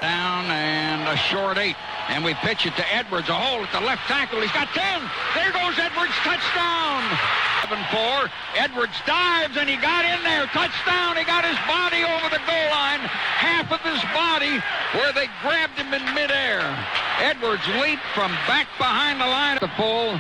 Down and a short 8. And we pitch it to Edwards, a hole at the left tackle. He's got 10. There goes Edwards, touchdown. 7-4. Edwards dives, and he got in there. Touchdown. He got his body over the goal line. Half of his body where they grabbed him in midair. Edwards leaped from back behind the line. The full.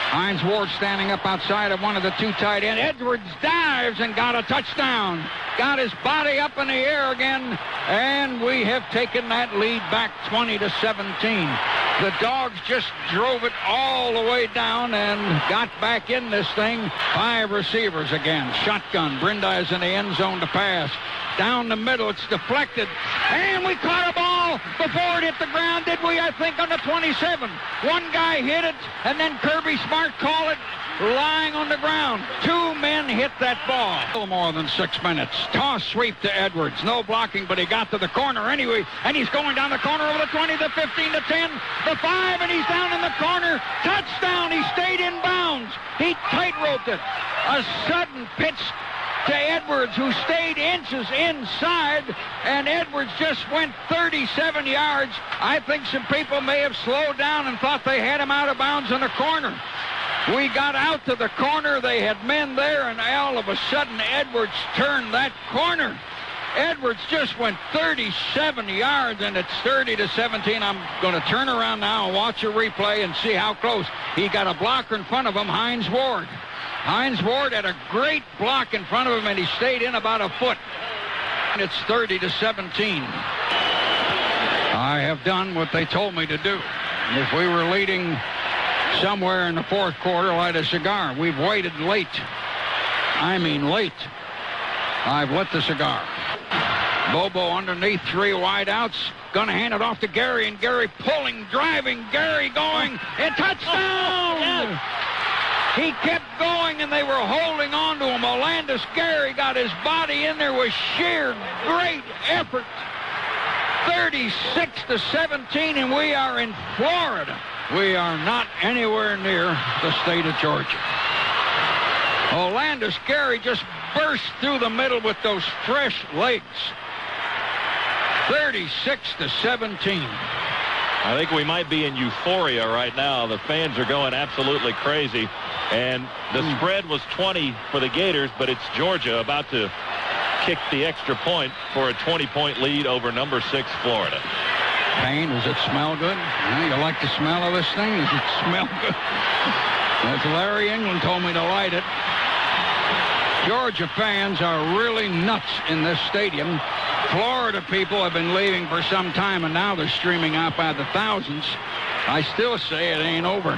Hines Ward standing up outside of one of the two tight ends. Edwards dives and got a touchdown. Got his body up in the air again, and we have taken that lead back 20-17. The Dogs just drove it all the way down and got back in this thing. 5 receivers again. Shotgun. Brindise in the end zone to pass. Down the middle, it's deflected. And we caught a ball before it hit the ground, did we? I think on the 27. One guy hit it, and then Kirby Smart called it lying on the ground. 2 men hit that ball. A little more than 6 minutes. Toss sweep to Edwards. No blocking, but he got to the corner anyway. And he's going down the corner over the 20, the 15, the 10, the 5, and he's down in the corner. Touchdown. He stayed in bounds. He tight-roped it. A sudden pitch to Edwards, who stayed inches inside, and Edwards just went 37 yards. I think some people may have slowed down and thought they had him out of bounds in the corner. We got out to the corner. They had men there, and all of a sudden, Edwards turned that corner. Edwards just went 37 yards, and it's 30-17. I'm going to turn around now and watch a replay and see how close. He got a blocker in front of him, Hines Ward. Hines Ward had a great block in front of him, and he stayed in about a foot. And it's 30-17. I have done what they told me to do. If we were leading somewhere in the fourth quarter, light a cigar. We've waited late. I mean late. I've lit the cigar. Bobo underneath, 3 wideouts. Gonna hand it off to Gary, and Gary pulling, driving, Gary going, and touchdown! He kept going, and they were holding on to him. Olandis Gary got his body in there with sheer great effort. 36-17, and we are in Florida. We are not anywhere near the state of Georgia. Olandis Gary just burst through the middle with those fresh legs. 36-17. I think we might be in euphoria right now. The fans are going absolutely crazy. And the spread was 20 for the Gators, but it's Georgia about to kick the extra point for a 20-point lead over number 6 Florida. Payne, does it smell good? You like the smell of this thing? Does it smell good? As Larry England told me to light it. Georgia fans are really nuts in this stadium. Florida people have been leaving for some time, and now they're streaming out by the thousands. I still say it ain't over.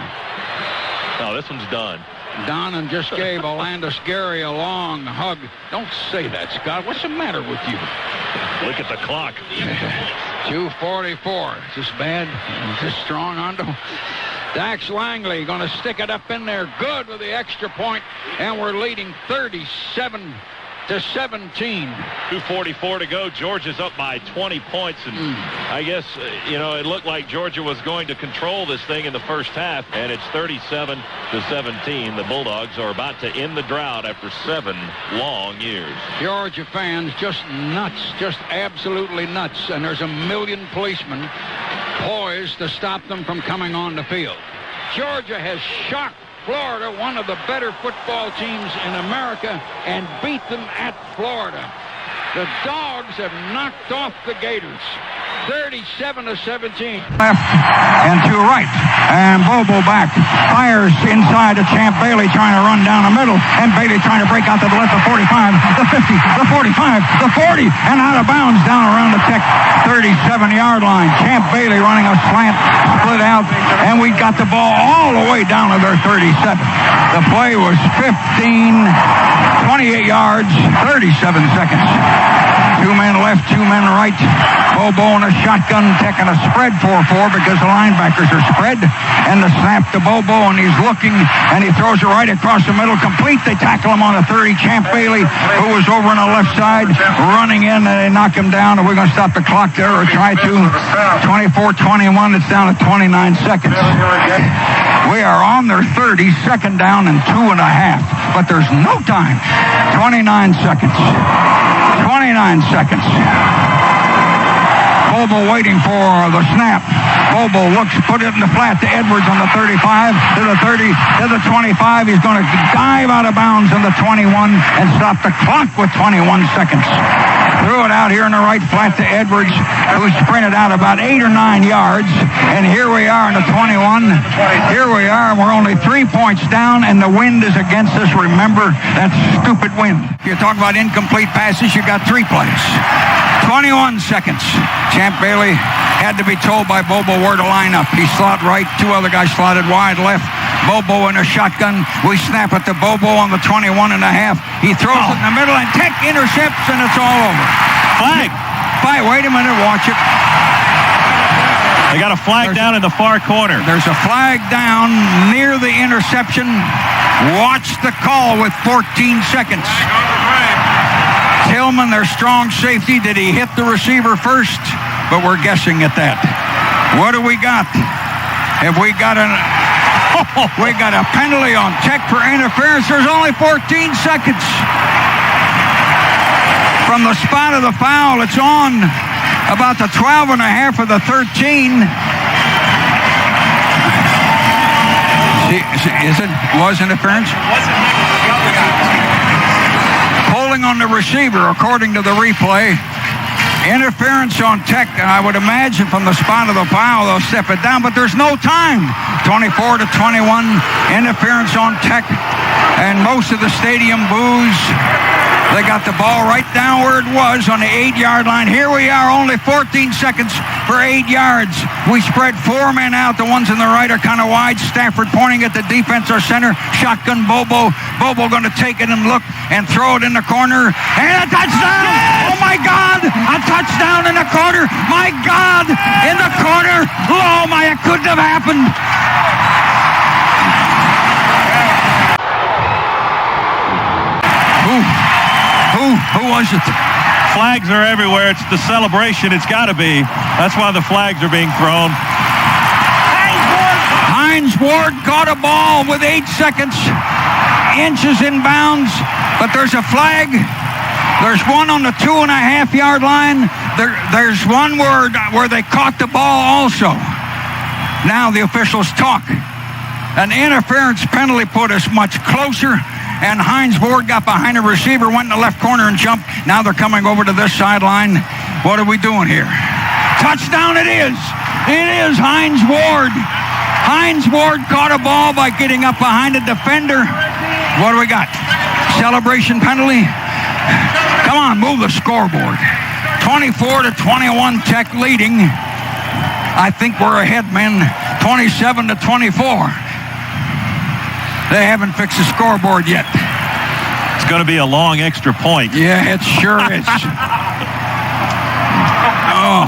No, this one's done. Donnan just gave Olandis Gary a long hug. Don't say that, Scott. What's the matter with you? Look at the clock. 2:44. Is this bad? Is this strong, Hondo? Dax Langley going to stick it up in there good with the extra point, and we're leading 37-17. 2:44 to go. Georgia's up by 20 points, and I guess, it looked like Georgia was going to control this thing in the first half, and it's 37-17. The Bulldogs are about to end the drought after 7 long years. Georgia fans just nuts, just absolutely nuts, and there's a million policemen poised to stop them from coming on the field. Georgia has shocked Florida, one of the better football teams in America, and beat them at Florida. The Dogs have knocked off the Gators. 37-17. Left and to right. And Bobo back. Fires inside to Champ Bailey trying to run down the middle. And Bailey trying to break out to the left, the 45, the 50, the 45, the 40, and out of bounds down around the Tech 37-yard line. Champ Bailey running a slant, split out, and we got the ball all the way down to their 37. The play was 28 yards, 37 seconds. 2 men left, 2 men right. Bobo in a shotgun, taking a spread 4-4 because the linebackers are spread. And the snap to Bobo, and he's looking, and he throws it right across the middle, complete. They tackle him on the 30. Champ Bailey, who was over on the left side, running in, and they knock him down. And we're going to stop the clock there, or try to. 24-21, it's down to 29 seconds. We are on their 30, second down and 2.5, but there's no time. 29 seconds. 29 seconds. Bobo waiting for the snap. Bobo looks, put it in the flat to Edwards on the 35, to the 30, to the 25. He's going to dive out of bounds on the 21 and stop the clock with 21 seconds. Threw it out here in the right flat to Edwards, who sprinted out about 8 or 9 yards. And here we are in the 21. Here we are, and we're only 3 points down, and the wind is against us. Remember, that stupid wind. You talk about incomplete passes, you got 3 plays. 21 seconds. Champ Bailey had to be told by Bobo where to line up. He slot right, 2 other guys slotted wide left. Bobo in a shotgun. We snap it to Bobo on the 21 and a half. He throws it in the middle, and Tech intercepts, and it's all over. Flag. Wait a minute, watch it. They got a flag down in the far corner. There's a flag down near the interception. Watch the call with 14 seconds. Tillman, their strong safety. Did he hit the receiver first? But we're guessing at that. What do we got? Have we got we got a penalty on Tech for interference. There's only 14 seconds. From the spot of the foul, it's on about the 12 and a half of the 13. Was interference? Holding on the receiver, according to the replay. Interference on Tech, I would imagine from the spot of the foul, they'll step it down, but there's no time. 24-21, interference on Tech, and most of the stadium boos. They got the ball right down where it was on the 8-yard line. Here we are, only 14 seconds for 8 yards. We spread 4 men out. The ones on the right are kind of wide. Stafford pointing at the defense or center. Shotgun Bobo. Bobo going to take it and look and throw it in the corner. And a touchdown! Yes! Oh, my God! A touchdown in the corner. My God! In the corner. Oh, my, it couldn't have happened. Who was it? Flags are everywhere. It's the celebration. It's got to be. That's why the flags are being thrown. Hines Ward caught a ball with 8 seconds. Inches in bounds. But there's a flag. There's one on the 2.5-yard line. There's one where they caught the ball also. Now the officials talk. An interference penalty put us much closer. And Hines Ward got behind a receiver, went in the left corner and jumped. Now they're coming over to this sideline. What are we doing here? Touchdown it is. It is Hines Ward. Hines Ward caught a ball by getting up behind a defender. What do we got? Celebration penalty. Come on, move the scoreboard. 24-21, Tech leading. I think we're ahead, men. 27-24. They haven't fixed the scoreboard yet. It's going to be a long extra point. Yeah, it sure is. Oh.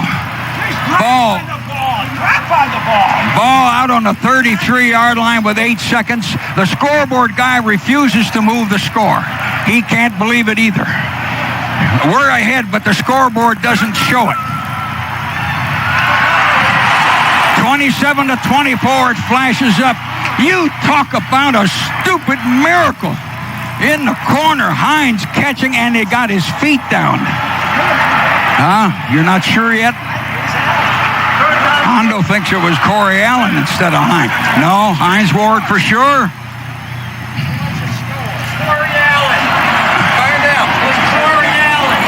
Ball out on the 33-yard line with 8 seconds. The scoreboard guy refuses to move the score. He can't believe it either. We're ahead, but the scoreboard doesn't show it. 27-24, it flashes up. You talk about a stupid miracle. In the corner, Hines catching, and he got his feet down. You're not sure yet? Hondo thinks it was Corey Allen instead of Hines. No, Hines Ward for sure. Corey Allen. Find out. It's Corey Allen.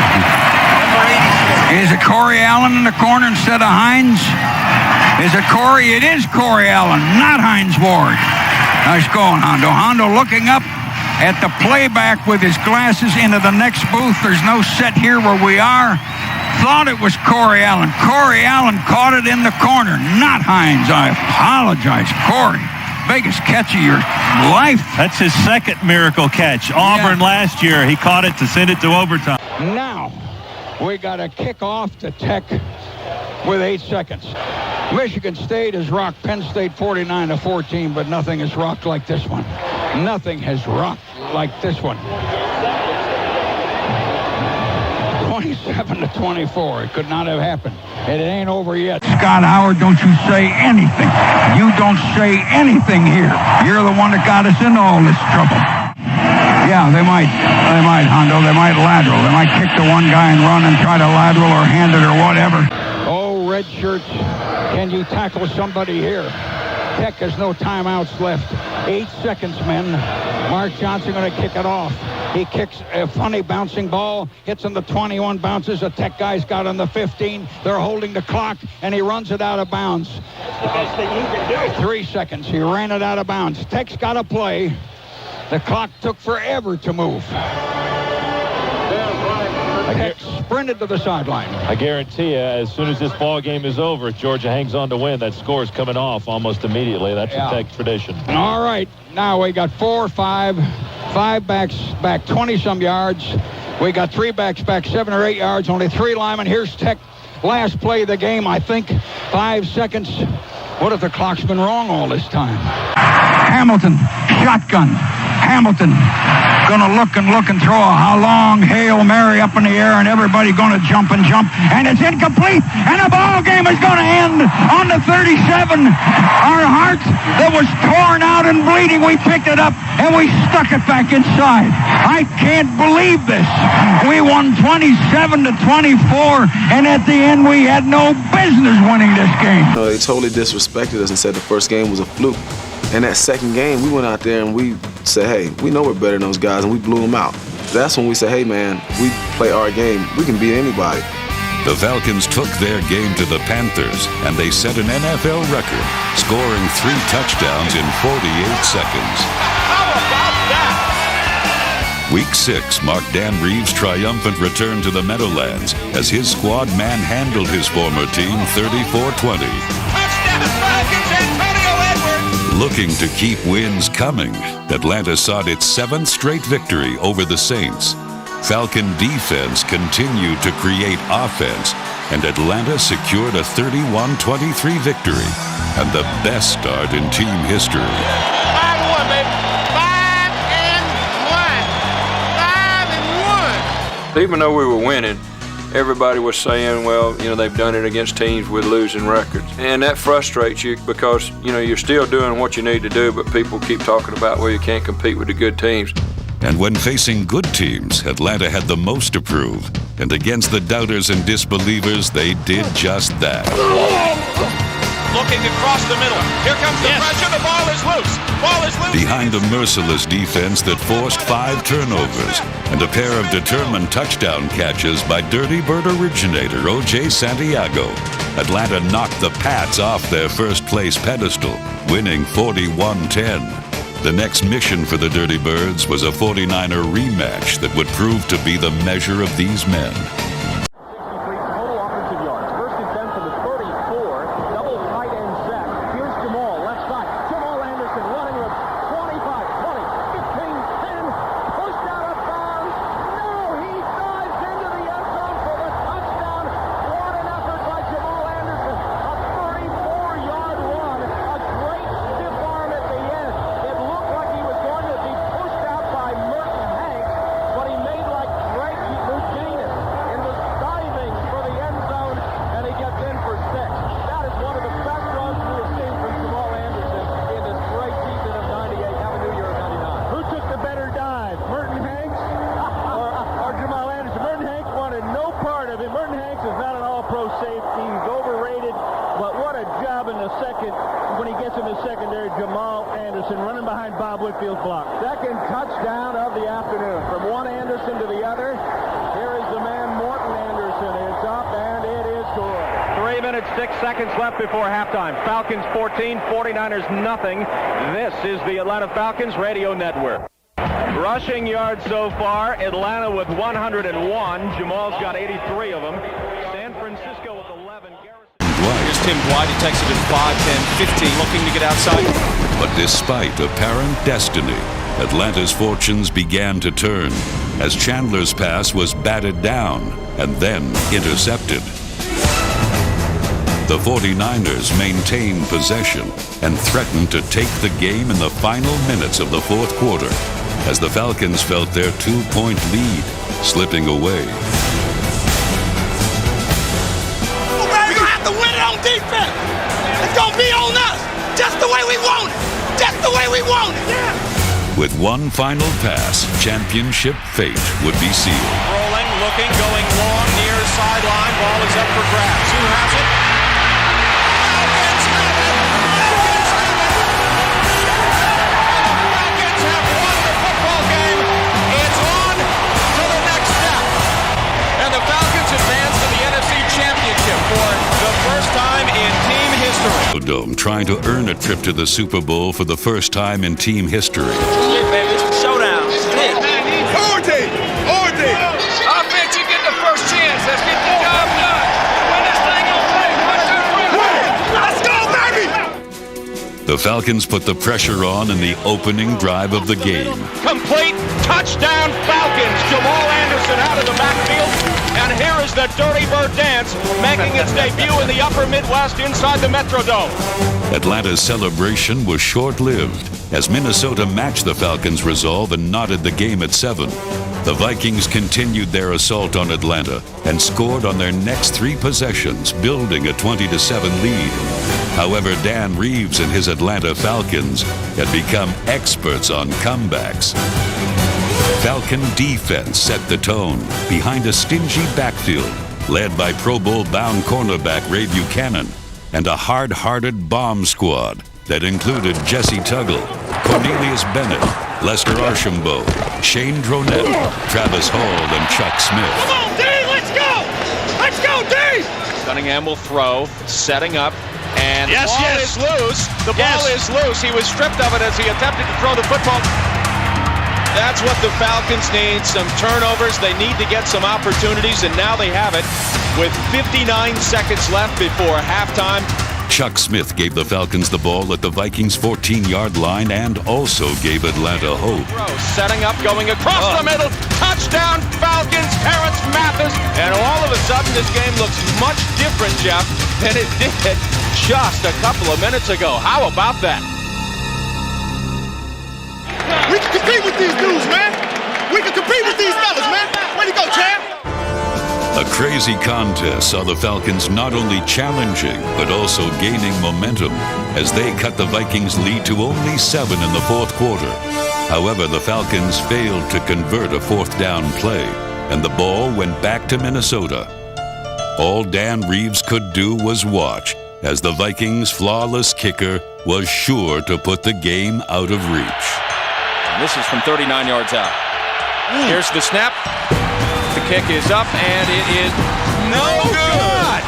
Is it Corey Allen in the corner instead of Hines? Is it Corey? It is Corey Allen, not Hines Ward. Nice going, Hondo. Hondo looking up at the playback with his glasses into the next booth. There's no set here where we are. Thought it was Corey Allen. Corey Allen caught it in the corner, not Hines. I apologize, Corey. Biggest catch of your life. That's his second miracle catch. Auburn last year, he caught it to send it to overtime. Now, we got a kickoff to Tech with 8 seconds. Michigan State has rocked Penn State 49-14, but nothing has rocked like this one. Nothing has rocked like this one. 27-24. It could not have happened. And it ain't over yet. Scott Howard, don't you say anything. You don't say anything here. You're the one that got us into all this trouble. Yeah, they might, Hondo. They might lateral. They might kick the one guy and run and try to lateral or hand it or whatever. Oh, red shirts, can you tackle somebody here? Tech has no timeouts left. 8 seconds, men. Mark Johnson going to kick it off. He kicks a funny bouncing ball, hits on the 21, bounces. The Tech guy's got on the 15. They're holding the clock, and he runs it out of bounds. That's the best thing you can do. 3 seconds. He ran it out of bounds. Tech's got to play. The clock took forever to move. Tech sprinted to the sideline. I guarantee you, as soon as this ball game is over, Georgia hangs on to win. That score is coming off almost immediately. That's a Tech tradition. All right. Now we got 4, 5 backs back 20-some yards. We got 3 backs back 7 or 8 yards. Only 3 linemen. Here's Tech. Last play of the game, I think. 5 seconds. What if the clock's been wrong all this time? Hamilton, shotgun. Hamilton gonna look and throw a long Hail Mary up in the air, and everybody gonna jump, and it's incomplete, and the ball game is gonna end on the 37. Our heart that was torn out and bleeding, we picked it up and we stuck it back inside. I can't believe this. We won 27-24, and at the end we had no business winning this game. They totally disrespected us and said the first game was a fluke. And that second game, we went out there and we said, hey, we know we're better than those guys, and we blew them out. That's when we said, hey, man, we play our game. We can beat anybody. The Falcons took their game to the Panthers, and they set an NFL record, scoring 3 touchdowns in 48 seconds. How about that? Week 6 marked Dan Reeves' triumphant return to the Meadowlands as his squad manhandled his former team 34-20. Touchdown, Falcons, Antonio Edwards! Looking to keep wins coming, Atlanta sought its 7th straight victory over the Saints. Falcon defense continued to create offense, and Atlanta secured a 31-23 victory and the best start in team history. 5-1, baby. 5-1. Even though we were winning, everybody was saying, well, they've done it against teams with losing records. And that frustrates you because, you're still doing what you need to do, but people keep talking about, well, you can't compete with the good teams. And when facing good teams, Atlanta had the most to prove. And against the doubters and disbelievers, they did just that. Looking across the middle. Here comes the pressure. The ball is loose. Ball is loose. Behind a merciless defense that forced 5 turnovers and a pair of determined touchdown catches by Dirty Bird originator O.J. Santiago, Atlanta knocked the Pats off their first-place pedestal, winning 41-10. The next mission for the Dirty Birds was a 49er rematch that would prove to be the measure of these men. Total offensive yards. First and 10 from the 34. Double tight end set. Here's Jamal, left side. Jamal Anderson running with 25, 20, 15, 10. Pushed out of bounds. No, he dives into the end zone for the touchdown. What an effort by Jamal Anderson. A 34-yard run. A great stiff arm at the end. It looked like he was going to be pushed out by Merton Hanks, but he made like Greg Louganis and was diving for the end zone, and he gets in for 6. That is one of the best runs we have seen from Jamal Anderson in this great season of 98. Have a New Year of 99. Who took the better dive, Merton Hanks or Jamal Anderson? Merton Hanks wanted no part of it. Merton Hanks is not an all-pro safety. He's overrated, but what a job in the second when he gets in the secondary. Jamal Anderson running behind Bob Whitfield's block. Second touchdown of the afternoon. From one Anderson to the other, here is the man Morton Anderson. It's up and it is good. 3 minutes, 6 seconds left before halftime. Falcons 14, 49ers nothing. This is the Atlanta Falcons Radio Network. Rushing yards so far, Atlanta with 101. Jamal's got 83 of them. San Francisco with 11. Here's Tim Dwight. He takes it in 5, 10, 15, looking to get outside. But despite apparent destiny, Atlanta's fortunes began to turn as Chandler's pass was batted down and then intercepted. The 49ers maintained possession and threatened to take the game in the final minutes of the fourth quarter as the Falcons felt their 2-point lead slipping away. We're going to have to win it on defense. It's going to be on us. Just the way we want it. Just the way we want it. Yeah. With one final pass, championship fate would be sealed. Rolling, looking, going long, near sideline. Ball is up for grabs. Who has it? Dome, trying to earn a trip to the Super Bowl for the first time in team history. Yeah, baby, it's the showdown. Orty! Offense, you get the first chance. Let's get the job done. Win this thing on play. 1, 2, 3. Let's go, baby! The Falcons put the pressure on in the opening drive of the game. Complete touchdown Falcons. Jamal Anderson out of the backfield. And here is the Dirty Bird dance making its debut in the upper Midwest inside the Metrodome. Atlanta's celebration was short-lived as Minnesota matched the Falcons' resolve and knotted the game at 7. The Vikings continued their assault on Atlanta and scored on their next 3 possessions, building a 20-7 lead. However, Dan Reeves and his Atlanta Falcons had become experts on comebacks. Falcon defense set the tone behind a stingy backfield led by Pro Bowl-bound cornerback Ray Buchanan and a hard-hearted bomb squad that included Jesse Tuggle, Cornelius Bennett, Lester Archambault, Shane Dronette, Travis Hall, and Chuck Smith. Come on, D, let's go! Let's go, D! Cunningham will throw, setting up, and Yes, the ball yes. is loose. The ball is loose. He was stripped of it as he attempted to throw the football. That's what the Falcons need, some turnovers. They need to get some opportunities, and now they have it with 59 seconds left before halftime. Chuck Smith gave the Falcons the ball at the Vikings' 14-yard line and also gave Atlanta hope. Setting up, going across the middle. Touchdown, Falcons, Terrence Mathis. And all of a sudden, this game looks much different, Jeff, than it did just a couple of minutes ago. How about that? We can compete with these dudes, man. We can compete with these fellas, man. Way to go, champ. A crazy contest saw the Falcons not only challenging, but also gaining momentum as they cut the Vikings' lead to only 7 in the fourth quarter. However, the Falcons failed to convert a 4th down play, and the ball went back to Minnesota. All Dan Reeves could do was watch as the Vikings' flawless kicker was sure to put the game out of reach. This is from 39 yards out. Here's the snap. The kick is up, and it is no good.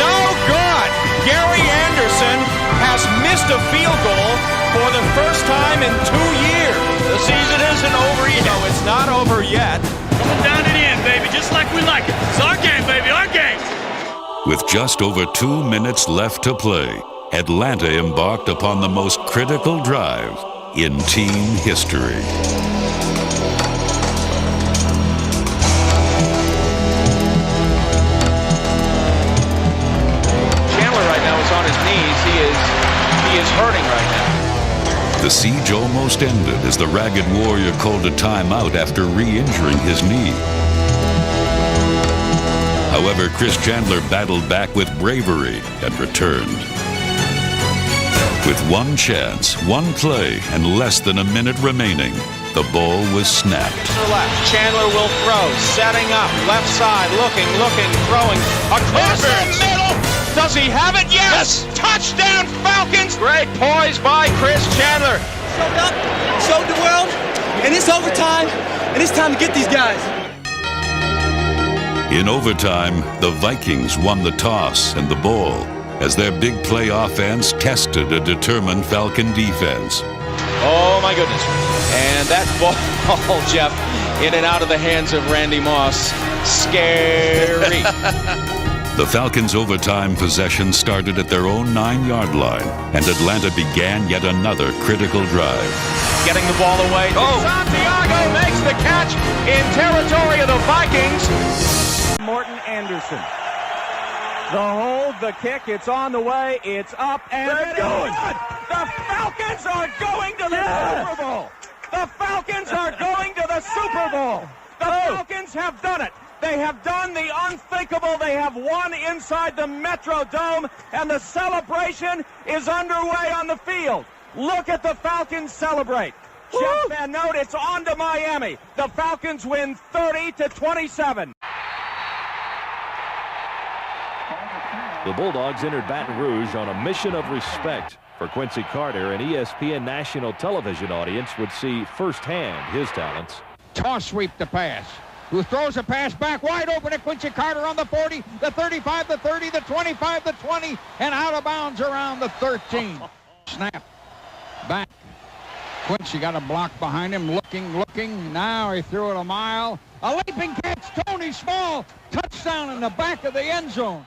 No good. Gary Anderson has missed a field goal for the first time in 2 years. The season isn't over yet. No, it's not over yet. Coming down and in, baby, just like we like it. It's our game, baby, our game. With just over 2 minutes left to play, Atlanta embarked upon the most critical drive in team history. Chandler right now is on his knees. He is hurting right now. The siege almost ended as the Ragged Warrior called a timeout after re-injuring his knee. However, Chris Chandler battled back with bravery and returned. With one chance, one play, and less than a minute remaining, the ball was snapped. Left. Chandler will throw, setting up, left side, looking, throwing, across the middle. Does he have it? Yes! Touchdown, Falcons! Great poise by Chris Chandler. Showed up, showed the world, and it's overtime, and it's time to get these guys. In overtime, the Vikings won the toss and the ball as their big play offense tested a determined Falcon defense. Oh, my goodness. And that ball, Jeff, in and out of the hands of Randy Moss. Scary. The Falcons' overtime possession started at their own 9-yard line, and Atlanta began yet another critical drive. Getting the ball away. Santiago makes the catch in territory of the Vikings. Morton Anderson. The hold, the kick, it's on the way, it's up, and it's good! The Falcons are going to the Super Bowl! The Falcons are going to the Super Bowl! The Falcons have done it! They have done the unthinkable. They have won inside the Metrodome, and the celebration is underway on the field. Look at the Falcons celebrate. Jeff Van Note, it's on to Miami. The Falcons win 30-27. The Bulldogs entered Baton Rouge on a mission of respect for Quincy Carter. An ESPN national television audience would see firsthand his talents. Toss sweep the pass. who throws a pass back wide open to Quincy Carter on the 40, the 35, the 30, the 25, the 20, and out of bounds around the 13. Snap. Back. Quincy got a block behind him, looking. Now he threw it a mile. A leaping catch, Tony Small. Touchdown in the back of the end zone.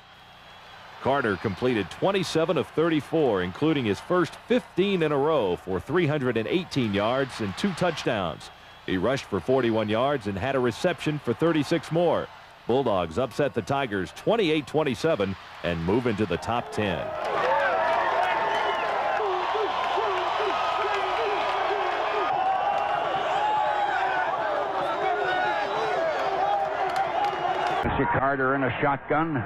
Carter completed 27 of 34, including his first 15 in a row for 318 yards and 2 touchdowns. He rushed for 41 yards and had a reception for 36 more. Bulldogs upset the Tigers 28-27 and move into the top 10. Carter in a shotgun.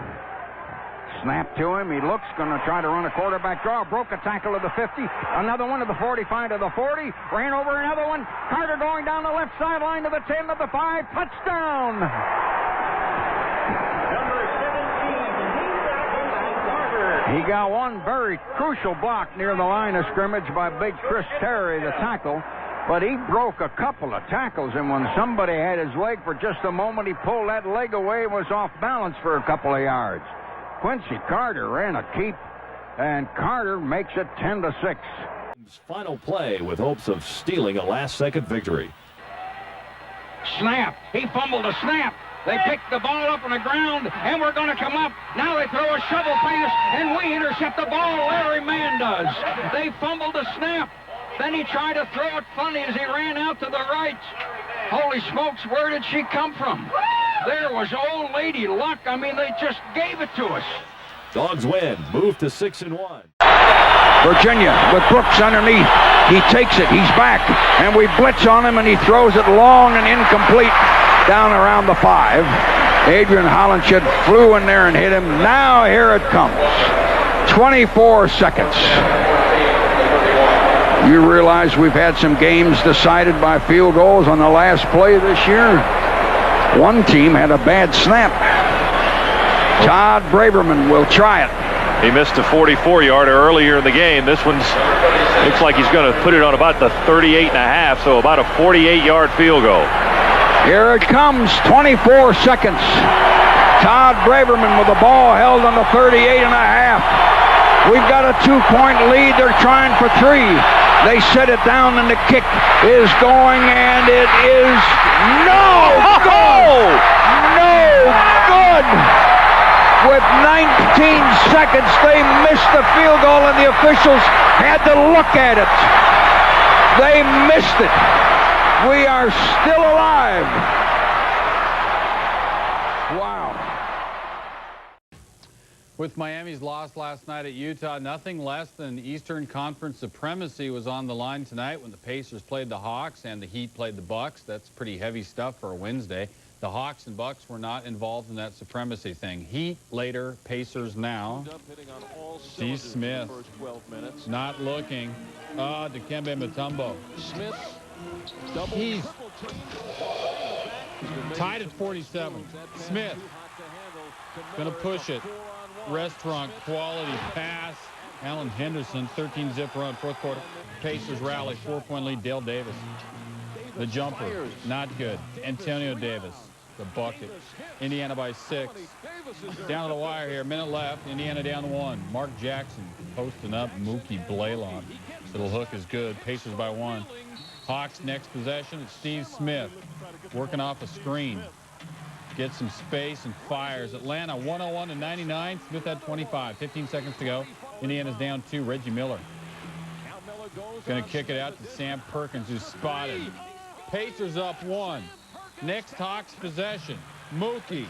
Snap to him. He looks, going to try to run a quarterback draw. Broke a tackle of the 50. Another one to the 45 to the 40. Ran over another one. Carter going down the left sideline to the 10 to the 5. Touchdown. Number 17, he got one very crucial block near the line of scrimmage by big Chris Terry, the tackle. But he broke a couple of tackles, and when somebody had his leg for just a moment, he pulled that leg away and was off balance for a couple of yards. Quincy Carter ran a keep, and Carter makes it 10-6. Final play with hopes of stealing a last-second victory. Snap. He fumbled a snap. They picked the ball up on the ground, and we're going to come up. Now they throw a shovel pass, and we intercept the ball. Larry Mann does. They fumbled the snap. Then he tried to throw it funny as he ran out to the right. Holy smokes, where did she come from? There was old lady luck. I mean, they just gave it to us. Dogs win, move to 6-1. Virginia with Brooks underneath. He takes it. He's back. And we blitz on him, and he throws it long and incomplete down around the 5. Adrian Hollenshed flew in there and hit him. Now here it comes. 24 seconds. You realize we've had some games decided by field goals on the last play this year? One team had a bad snap. Todd Braverman will try it. He missed a 44-yarder earlier in the game. This one's looks like he's going to put it on about the 38.5, so about a 48-yard field goal. Here it comes, 24 seconds. Todd Braverman with the ball held on the 38.5. We've got a 2-point lead. They're trying for 3. They set it down, and the kick is going, and it is no good. No good. With 19 seconds, they missed the field goal, and the officials had to look at it. They missed it. We are still alive. Wow. With Miami's loss last night at Utah, nothing less than Eastern Conference supremacy was on the line tonight when the Pacers played the Hawks and the Heat played the Bucks. That's pretty heavy stuff for a Wednesday. The Hawks and Bucks were not involved in that supremacy thing. Heat later, Pacers now. Steve Smith not looking. Dikembe Mutombo. Smith, He's tied at 47. Smith gonna push it. Restaurant quality pass. Alan Henderson, 13-zip run, fourth quarter. Pacers rally, 4-point lead. Dale Davis. The jumper, not good. Antonio Davis, the bucket. Indiana by 6. Down to the wire here, minute left. Indiana down 1. Mark Jackson posting up Mookie Blaylock. Little hook is good. Pacers by 1. Hawks next possession. It's Steve Smith working off a screen. Gets some space and fires. Atlanta 101-99. Smith had 25. 15 seconds to go. Indiana's down 2. Reggie Miller. Going to kick it out to Sam Perkins, who's spotted. Pacers up 1. Next Hawks possession. Mookie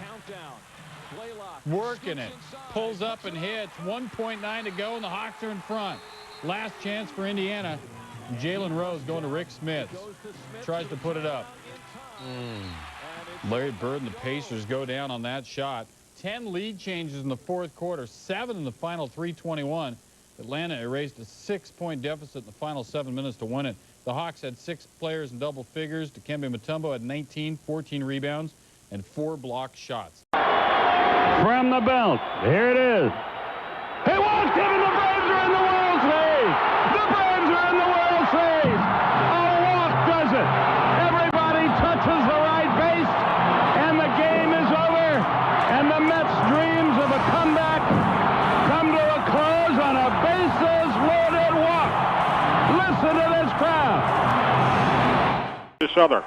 working it. Pulls up and hits. 1.9 to go, and the Hawks are in front. Last chance for Indiana. Jalen Rose going to Rick Smith. Tries to put it up. Larry Bird and the Pacers go down on that shot. 10 lead changes in the fourth quarter, 7 in the final 3:21. Atlanta erased a 6-point deficit in the final 7 minutes to win it. The Hawks had 6 players in double figures. Dikembe Mutombo had 19, 14 rebounds, and 4 blocked shots. From the belt, here it is. He walks in, and the Braves are in the World Series. The Braves are in the World Series. A walk does it. Everybody touches the right base, and Southern.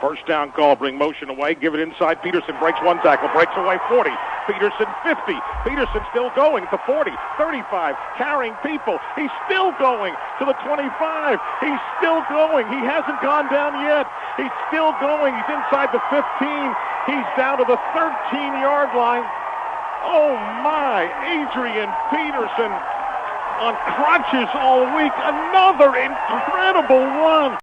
First down call, bring motion away, give it inside. Peterson breaks one tackle, breaks away 40. Peterson 50. Peterson still going to 40, 35, carrying people. He's still going to the 25. He's still going. He hasn't gone down yet. He's still going. He's inside the 15. He's down to the 13-yard line. Oh my, Adrian Peterson on crutches all week. Another incredible run.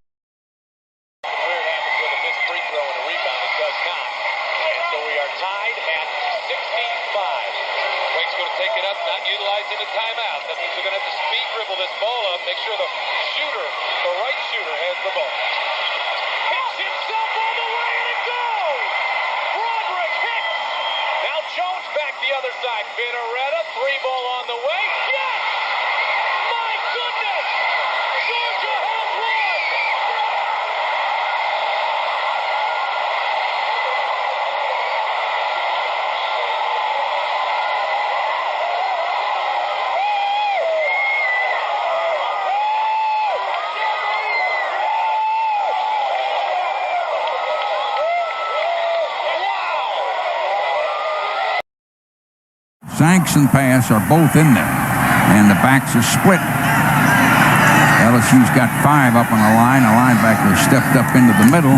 Utilizing the timeout. That means they're going to have to speed dribble this ball up, make sure the right shooter has the ball. Hicks himself all the way, and it goes! Broderick Hicks! Now Jones back the other side. Vinoretta, 3-ball on the way. Yes! My goodness! Georgia has won! Sanks and Pass are both in there, and the backs are split. LSU's got 5 up on the line. The linebacker stepped up into the middle,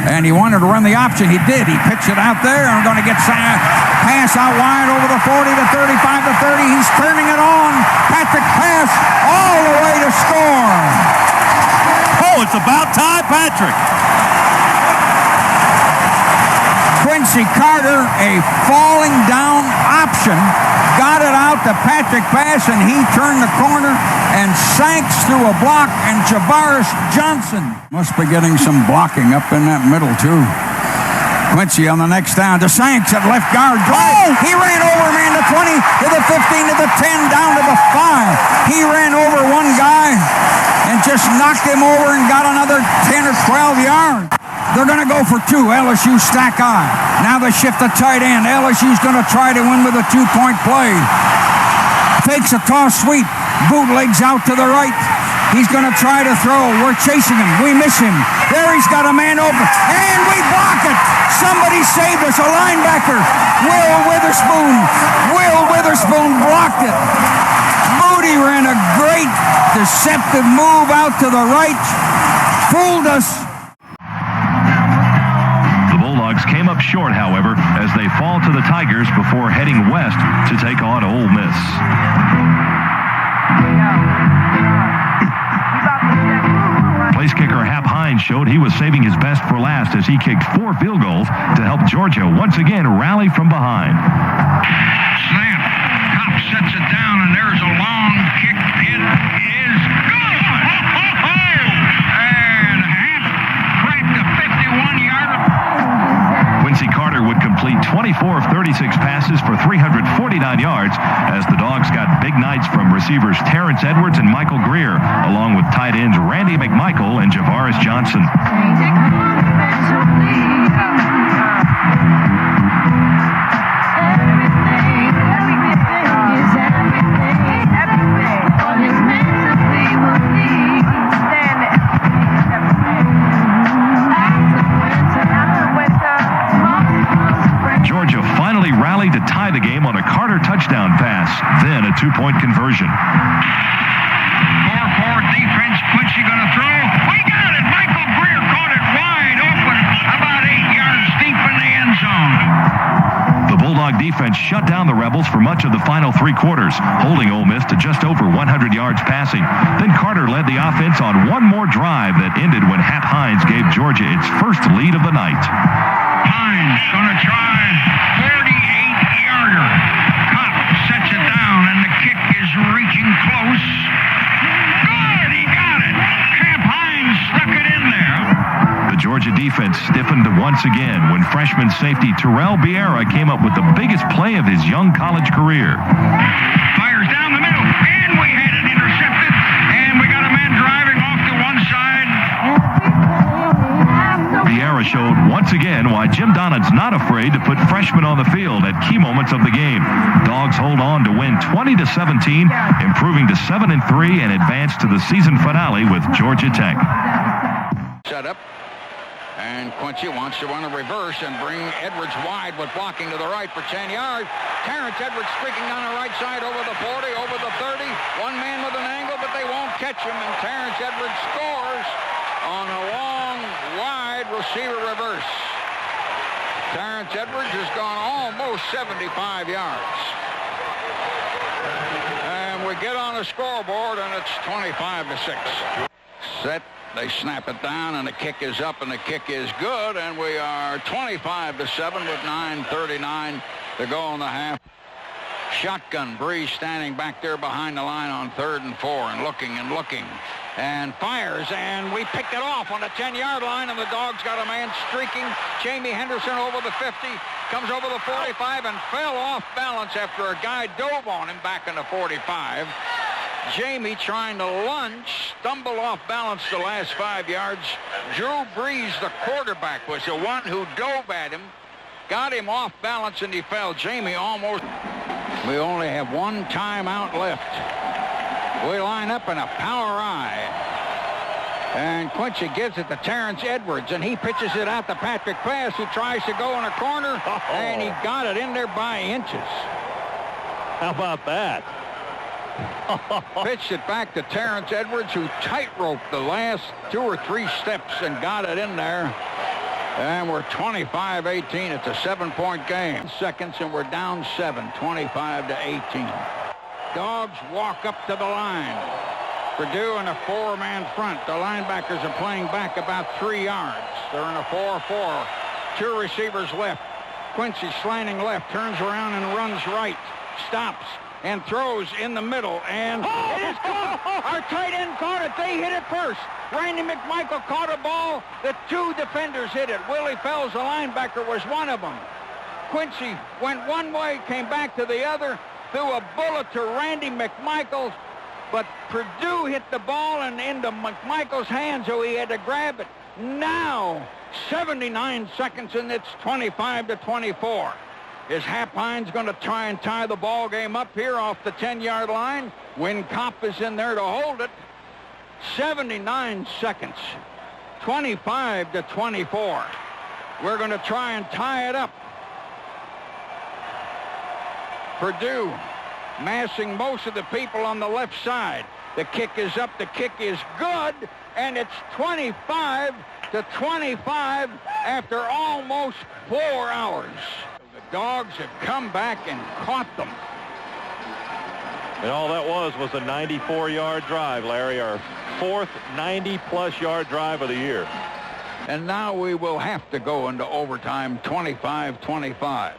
and he wanted to run the option. He did. He pitched it out there. I'm going to get Pass out wide over the 40 to 35 to 30. He's turning it on. Patrick Pass all the way to score. Oh, it's about time, Patrick. Quincy Carter, a falling down option, got it out to Patrick Pass, and he turned the corner and Sanks through a block, and Javaris Johnson must be getting some blocking up in that middle, too. Quincy on the next down to Sanks at left guard. Oh! He ran over a man to 20, to the 15, to the 10, down to the 5. He ran over one guy and just knocked him over and got another 10 or 12 yards. They're going to go for 2. LSU stack high. Now they shift the tight end. LSU's going to try to win with a 2-point play. Fakes a toss sweep. Bootlegs out to the right. He's going to try to throw. We're chasing him. We miss him. There he's got a man open. And we block it. Somebody saved us. A linebacker. Will Witherspoon blocked it. Moody ran a great deceptive move out to the right. Fooled us. Came up short, however, as they fall to the Tigers before heading west to take on Ole Miss. Place kicker Hap Hines showed he was saving his best for last as he kicked 4 field goals to help Georgia once again rally from behind. Slam. Cop sets it down, and there's a long kick. It is good. And Hap cracked a 51-yarder. Quincy Carter would complete 24 of 36 passes for 349 yards as the Dogs got big nights from receivers Terrence Edwards and Michael Greer, along with tight ends Randy McMichael and Javaris Johnson. Georgia finally rallied to tie the game on a Carter touchdown pass, then a 2-point conversion. 4-4 defense. Quincy going to throw. We got it. Michael Greer caught it wide open, about 8 yards deep in the end zone. The Bulldog defense shut down the Rebels for much of the final 3 quarters, holding Ole Miss to just over 100 yards passing. Then Carter led the offense on one more drive that ended when Hap Hines gave Georgia its first lead of the night. Hines going to try 48-yarder. Kopp sets it down, and the kick is reaching close. Good, he got it. Hap Hines stuck it in there. The Georgia defense stiffened once again when freshman safety Terrell Vieira came up with the biggest play of his young college career. Fires down the middle, and we had it intercepted, and we got a man driving off to one side. Vieira showed once again why Jim Donovan's not afraid to put freshmen on the field at key moments of the game. Dogs hold on to win 20-17, improving to 7-3 and advance to the season finale with Georgia Tech. Shut up. And Quincy wants to run a reverse and bring Edwards wide with blocking to the right for 10 yards. Terrence Edwards streaking down the right side over the 40, over the 30. One man with an angle, but they won't catch him. And Terrence Edwards scores on a long, wide receiver reverse. Terrence Edwards has gone almost 75 yards. And we get on the scoreboard, and it's 25-6. Set. They snap it down, and the kick is up, and the kick is good, and we are 25-7 with 9:39 to go in the half. Shotgun, Breeze standing back there behind the line on 3rd and 4 and looking and fires, and we picked it off on the 10-yard line, and the Dogs got a man streaking. Jamie Henderson over the 50, comes over the 45 and fell off balance after a guy dove on him back in the 45. Jamie trying to lunge, stumbled off balance the last 5 yards. Drew Brees, the quarterback, was the one who dove at him, got him off balance, and he fell. Jamie almost. We only have one timeout left. We line up in a power eye. And Quincy gives it to Terrence Edwards, and he pitches it out to Patrick Pass, who tries to go in a corner, and he got it in there by inches. How about that? Pitched it back to Terrence Edwards, who tight-roped the last 2 or 3 steps and got it in there. And we're 25-18. It's a 7-point game. Seconds, and we're down 7, 25-18. Dogs walk up to the line. Purdue in a 4-man front. The linebackers are playing back about 3 yards. They're in a 4-4. 2 receivers left. Quincy slanting left, turns around and runs right. Stops and throws in the middle, and it is caught. Our tight end caught it. They hit it first. Randy McMichael caught a ball. The 2 defenders hit it. Willie Fells, the linebacker, was one of them. Quincy went one way, came back to the other, threw a bullet to Randy McMichael, but Purdue hit the ball and into McMichael's hand, so he had to grab it. Now, 79 seconds, and it's 25-24. Is Hap Hines going to try and tie the ball game up here off the 10-yard line? Win Kopp is in there to hold it. 79 seconds. 25-24. We're going to try and tie it up. Purdue massing most of the people on the left side. The kick is up. The kick is good. And it's 25-25 after almost 4 hours. Dogs have come back and caught them. And all that was a 94-yard drive, Larry, our 4th 90-plus yard drive of the year. And now we will have to go into overtime, 25-25.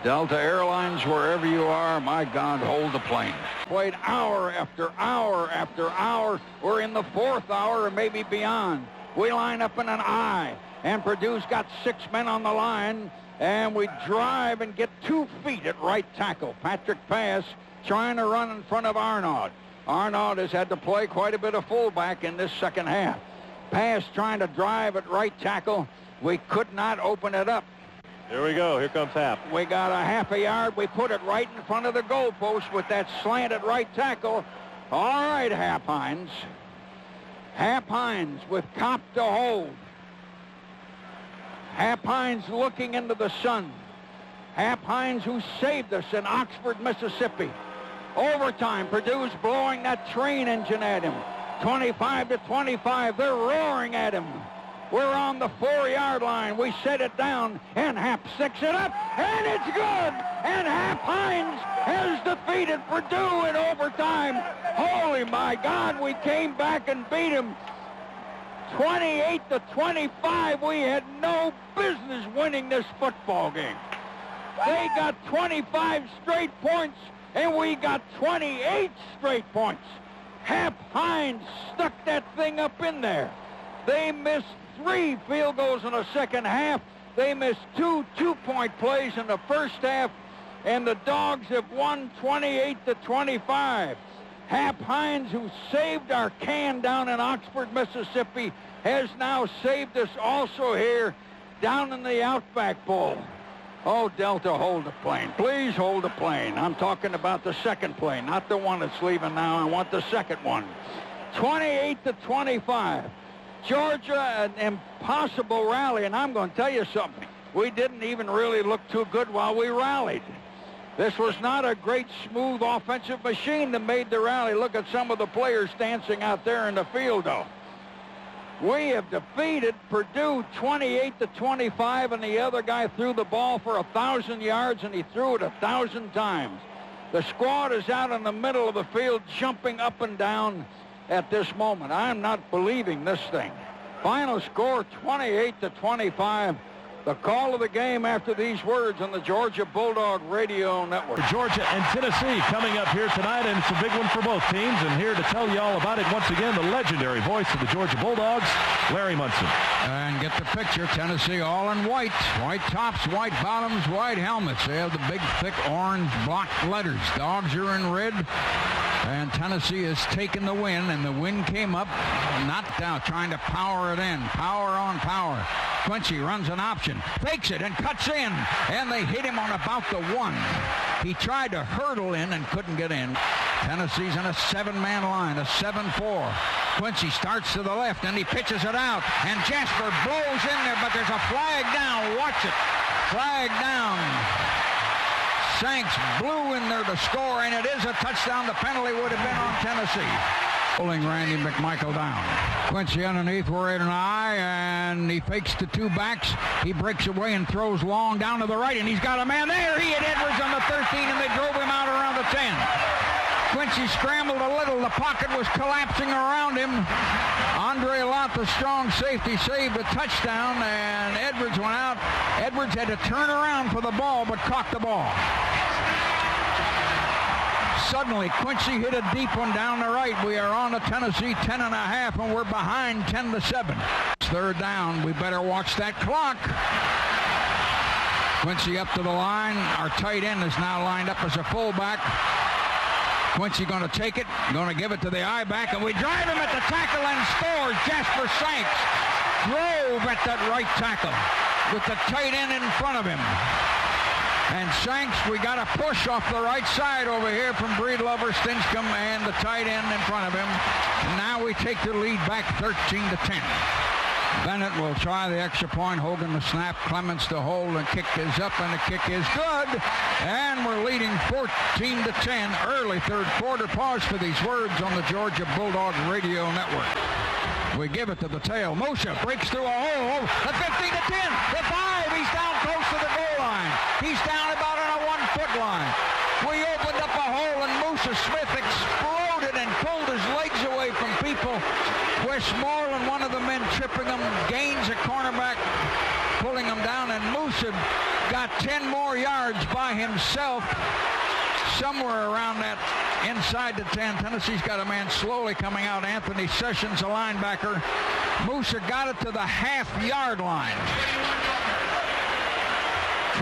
Delta Airlines, wherever you are, my God, hold the plane. Played hour after hour after hour. We're in the 4th hour or maybe beyond. We line up in an I, and Purdue's got 6 men on the line. And we drive and get 2 feet at right tackle. Patrick Pass trying to run in front of Arnaud. Arnaud has had to play quite a bit of fullback in this second half. Pass trying to drive at right tackle. We could not open it up. Here we go. Here comes Hap. We got a half a yard. We put it right in front of the goalpost with that slant at right tackle. All right, Hap Hines. Hap Hines with Kopp to hold. Hap Hines looking into the sun. Hap Hines, who saved us in Oxford, Mississippi. Overtime, Purdue's blowing that train engine at him. 25-25, they're roaring at him. We're on the 4-yard line. We set it down, and Hap sticks it up, and it's good. And Hap Hines has defeated Purdue in overtime. Holy my God, we came back and beat him. 28-25, we had no business winning this football game. They got 25 straight points, and we got 28 straight points. Hap Hines stuck that thing up in there. They missed 3 field goals in the second half. They missed 2 two-point plays in the first half, and the Dogs have won 28-25. Hap Hines, who saved our can down in Oxford, Mississippi, has now saved us also here down in the Outback Bowl. Oh, Delta, hold the plane. Please hold the plane. I'm talking about the second plane, not the one that's leaving now. I want the second one. 28-25. Georgia, an impossible rally, and I'm going to tell you something. We didn't even really look too good while we rallied. This was not a great, smooth offensive machine that made the rally. Look at some of the players dancing out there in the field, though. We have defeated Purdue 28-25, and the other guy threw the ball for 1,000 yards, and he threw it 1,000 times. The squad is out in the middle of the field jumping up and down at this moment. I'm not believing this thing. Final score 28-25. The call of the game after these words on the Georgia Bulldog Radio Network. Georgia and Tennessee coming up here tonight, and it's a big one for both teams. And here to tell you all about it, once again, the legendary voice of the Georgia Bulldogs, Larry Munson. And get the picture. Tennessee all in white. White tops, white bottoms, white helmets. They have the big, thick orange block letters. Dogs are in red. And Tennessee has taken the win, and the win came up, not down, trying to power it in. Power on power. Quincy runs an option, fakes it, and cuts in. And they hit him on about the 1. He tried to hurdle in and couldn't get in. Tennessee's in a 7-man line, a 7-4. Quincy starts to the left, and he pitches it out. And Jasper blows in there, but there's a flag down. Watch it. Flag down. Shanks blew in there to score, and it is a touchdown. The penalty would have been on Tennessee. Pulling Randy McMichael down. Quincy underneath, we're at an eye, and he fakes the 2 backs. He breaks away and throws long down to the right, and he's got a man there. He hit Edwards on the 13, and they drove him out around the 10. Quincy scrambled a little. The pocket was collapsing around him. Andre Lott, the strong safety, saved a touchdown, and Edwards went out. Edwards had to turn around for the ball, but caught the ball. Suddenly, Quincy hit a deep one down the right. We are on to Tennessee 10.5, and we're behind 10-7. Third down. We better watch that clock. Quincy up to the line. Our tight end is now lined up as a fullback. Quincy going to take it, going to give it to the I-back, and we drive him at the tackle and scores. Jasper Shanks drove at that right tackle with the tight end in front of him. And Shanks, we got a push off the right side over here from Breedlover, Stinchcomb, and the tight end in front of him. And now we take the lead back 13-10. Bennett will try the extra point. Hogan the snap. Clements to hold, and kick is up, and the kick is good. And we're leading 14-10. Early third quarter. Pause for these words on the Georgia Bulldog Radio Network. We give it to the tail. Moshe breaks through a hole. The 15-10. The 5. He's down close to the goal line. He's down about on a 1-foot line. We opened up a hole, and Moshe Smith exploded and pulled his legs away from people. Westmoreland, one of the men tripping him, gains a cornerback, pulling him down, and Moshe got 10 more yards by himself, somewhere around that inside the 10. Tennessee's got a man slowly coming out. Anthony Sessions, a linebacker. Moshe got it to the half-yard line.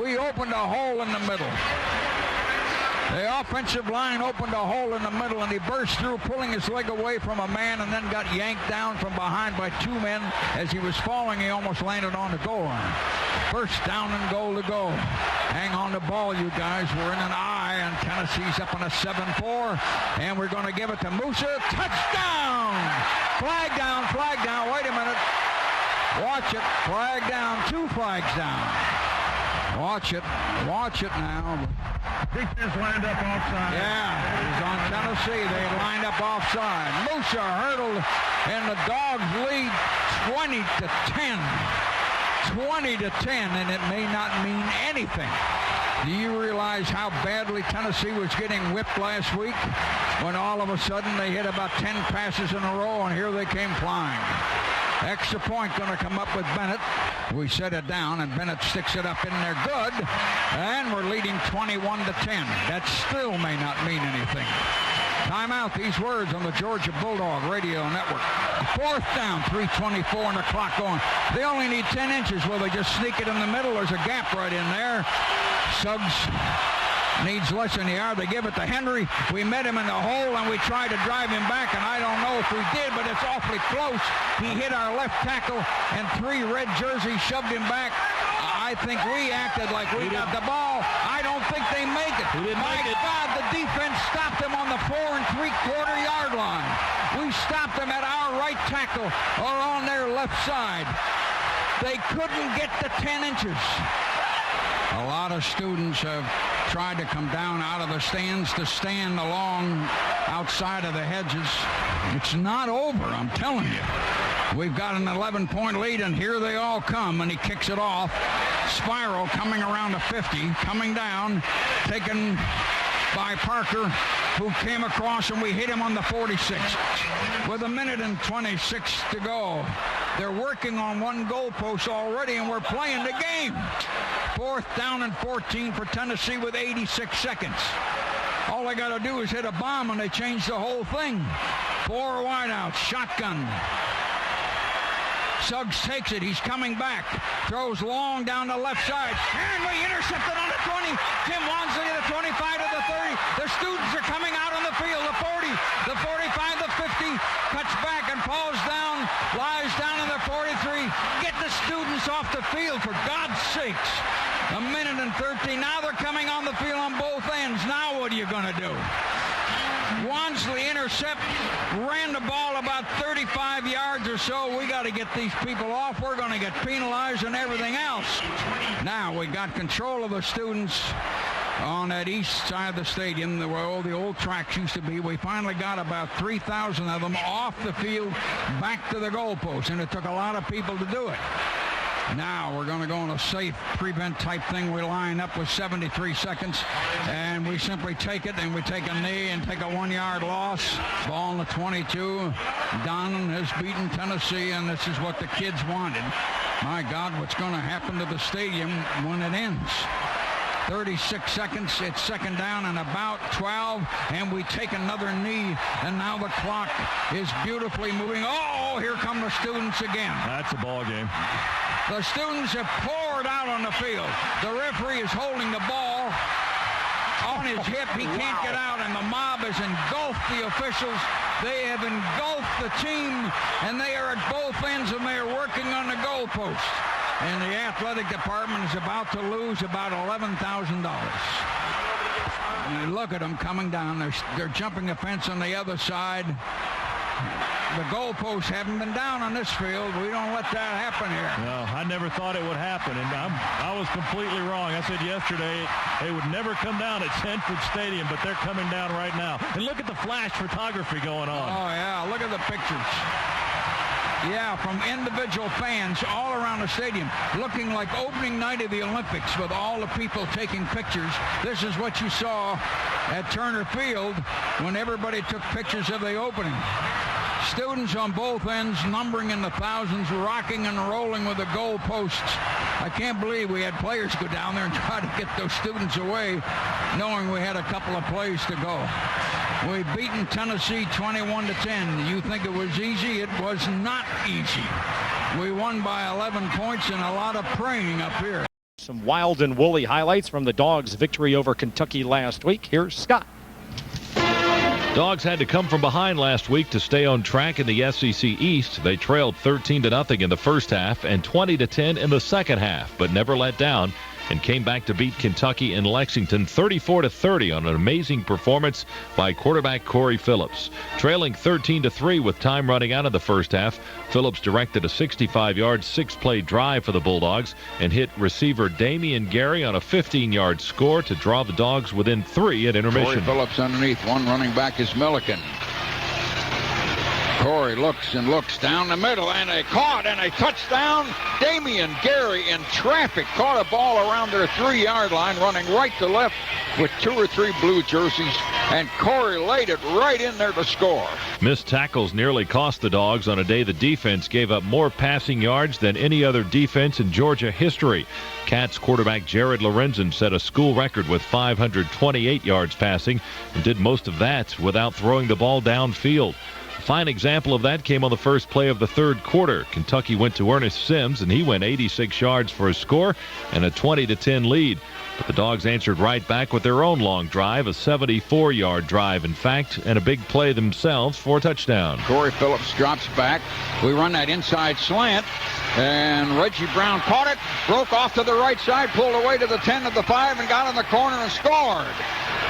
We opened a hole in the middle. The offensive line opened a hole in the middle, and he burst through, pulling his leg away from a man, and then got yanked down from behind by 2 men. As he was falling, he almost landed on the goal line. First down and goal to go. Hang on the ball, you guys. We're in an eye, and Tennessee's up on a 7-4, and we're going to give it to Moshe. Touchdown! Flag down, flag down. Wait a minute. Watch it. Flag down. 2 flags down. Watch it now. Defense lined up offside. Yeah, he's on Tennessee. They lined up offside. Moshe hurdled, and the Dogs lead 20-10. 20-10, and it may not mean anything. Do you realize how badly Tennessee was getting whipped last week when all of a sudden they hit about 10 passes in a row, and here they came flying? Extra point going to come up with Bennett. We set it down, and Bennett sticks it up in there good. And we're leading 21-10. That still may not mean anything. Timeout. These words on the Georgia Bulldog Radio Network. 4th down, 3:24 on the clock going. They only need 10 inches. Will they just sneak it in the middle? There's a gap right in there. Suggs needs less than a yard. They give it to Henry. We met him in the hole, and we tried to drive him back, and I don't know if we did, but it's awfully close. He hit our left tackle, and 3 red jerseys shoved him back. I think we acted like we got the ball. I don't think they make it. My God, the defense stopped him on the 4 3/4 yard line. We stopped them at our right tackle or on their left side. They couldn't get to 10 inches. A lot of students have tried to come down out of the stands to stand along outside of the hedges. It's not over, I'm telling you. We've got an 11-point lead, and here they all come, and he kicks it off. Spiral coming around the 50, coming down, taken by Parker, who came across, and we hit him on the 46 with 1:26 to go. They're working on one goalpost already, and we're playing the game. 4th down and 14 for Tennessee with 86 seconds. All they got to do is hit a bomb, and they change the whole thing. 4 wideouts, shotgun. Suggs takes it. He's coming back. Throws long down the left side. And we intercepted on the 20. Tim Wansley to the 25 to the 30. The students are coming out on the field. The 40, the 45, the 50. Cuts back and falls down. Lies down in the 43. Get the students off the field, for God's sakes. 1:13. Now they're coming on the field on both ends. Now what are you going to do? Wansley intercept, ran the ball about 35 yards or so. We got to get these people off. We're going to get penalized and everything else. Now we got control of the students on that east side of the stadium, where all the old tracks used to be. We finally got about 3,000 of them off the field back to the goalpost, and it took a lot of people to do it. Now we're going to go on a safe prevent type thing. We line up with 73 seconds, and we simply take it, and we take a knee and take a 1-yard loss. Ball on the 22. Donnan has beaten Tennessee, and this is what the kids wanted. My God, what's going to happen to the stadium when it ends? 36 seconds. It's 2nd down and about 12, and we take another knee, and now the clock is beautifully moving. Oh, here come the students again. That's a ball game. The students have poured out on the field. The referee is holding the ball on his hip. He can't get out, and the mob has engulfed the officials. They have engulfed the team, and they are at both ends, and they are working on the goalpost. And the athletic department is about to lose about $11,000. And look at them coming down. They're jumping the fence on the other side. The goalposts haven't been down on this field. We don't let that happen here. No, I never thought it would happen, and I was completely wrong. I said yesterday they would never come down at Sanford Stadium, but they're coming down right now. And look at the flash photography going on. Oh, yeah, look at the pictures. Yeah, from individual fans all around the stadium, looking like opening night of the Olympics with all the people taking pictures. This is what you saw at Turner Field when everybody took pictures of the opening. Students on both ends, numbering in the thousands, rocking and rolling with the goalposts. I can't believe we had players go down there and try to get those students away, knowing we had a couple of plays to go. We've beaten Tennessee 21-10. You think it was easy? It was not easy. We won by 11 points and a lot of praying up here. Some wild and woolly highlights from the Dogs' victory over Kentucky last week. Here's Scott. Dogs had to come from behind last week to stay on track in the SEC East. They trailed 13-0 in the first half and 20-10 in the second half, but never let down and came back to beat Kentucky in Lexington 34-30 on an amazing performance by quarterback Corey Phillips. Trailing 13-3 with time running out of the first half, Phillips directed a 65-yard, 6-play drive for the Bulldogs and hit receiver Damian Gary on a 15-yard score to draw the Dogs within 3 at intermission. Corey Phillips underneath. One running back is Milliken. Corey looks and looks down the middle, and they caught, and a touchdown. Damian Gary in traffic caught a ball around their 3-yard line, running right to left with 2 or 3 blue jerseys, and Corey laid it right in there to score. Missed tackles nearly cost the Dogs on a day the defense gave up more passing yards than any other defense in Georgia history. Cats quarterback Jared Lorenzen set a school record with 528 yards passing and did most of that without throwing the ball downfield. A fine example of that came on the first play of the third quarter. Kentucky went to Ernest Sims, and he went 86 yards for a score and a 20-10 lead. But the Dogs answered right back with their own long drive, a 74-yard drive, in fact, and a big play themselves for a touchdown. Corey Phillips drops back. We run that inside slant, and Reggie Brown caught it, broke off to the right side, pulled away to the 10 of the 5, and got in the corner and scored.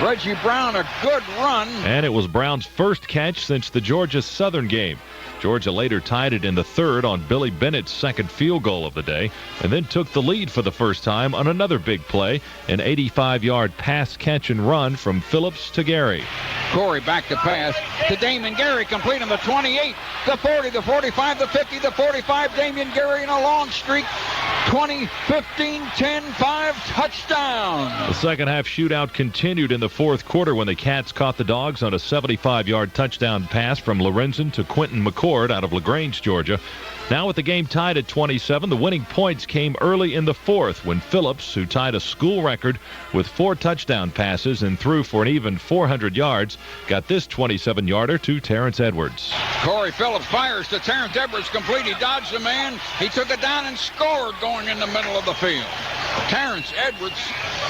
Reggie Brown, a good run. And it was Brown's first catch since the Georgia Southern game. Georgia later tied it in the third on Billy Bennett's second field goal of the day, and then took the lead for the first time on another big play, an 85-yard pass, catch, and run from Phillips to Gary. Corey back to pass to Damon Gary, complete on the 28, the 40, the 45, the 50, the 45. Damon Gary in a long streak. 20, 15, 10, 5, touchdown. The second half shootout continued in the fourth quarter when the Cats caught the Dogs on a 75-yard touchdown pass from Lorenzen to Quentin McCord out of LaGrange, Georgia. Now with the game tied at 27, the winning points came early in the fourth when Phillips, who tied a school record with 4 touchdown passes and threw for an even 400 yards, got this 27-yarder to Terrence Edwards. Corey Phillips fires to Terrence Edwards, complete. He dodged the man. He took it down and scored going in the middle of the field. Terrence Edwards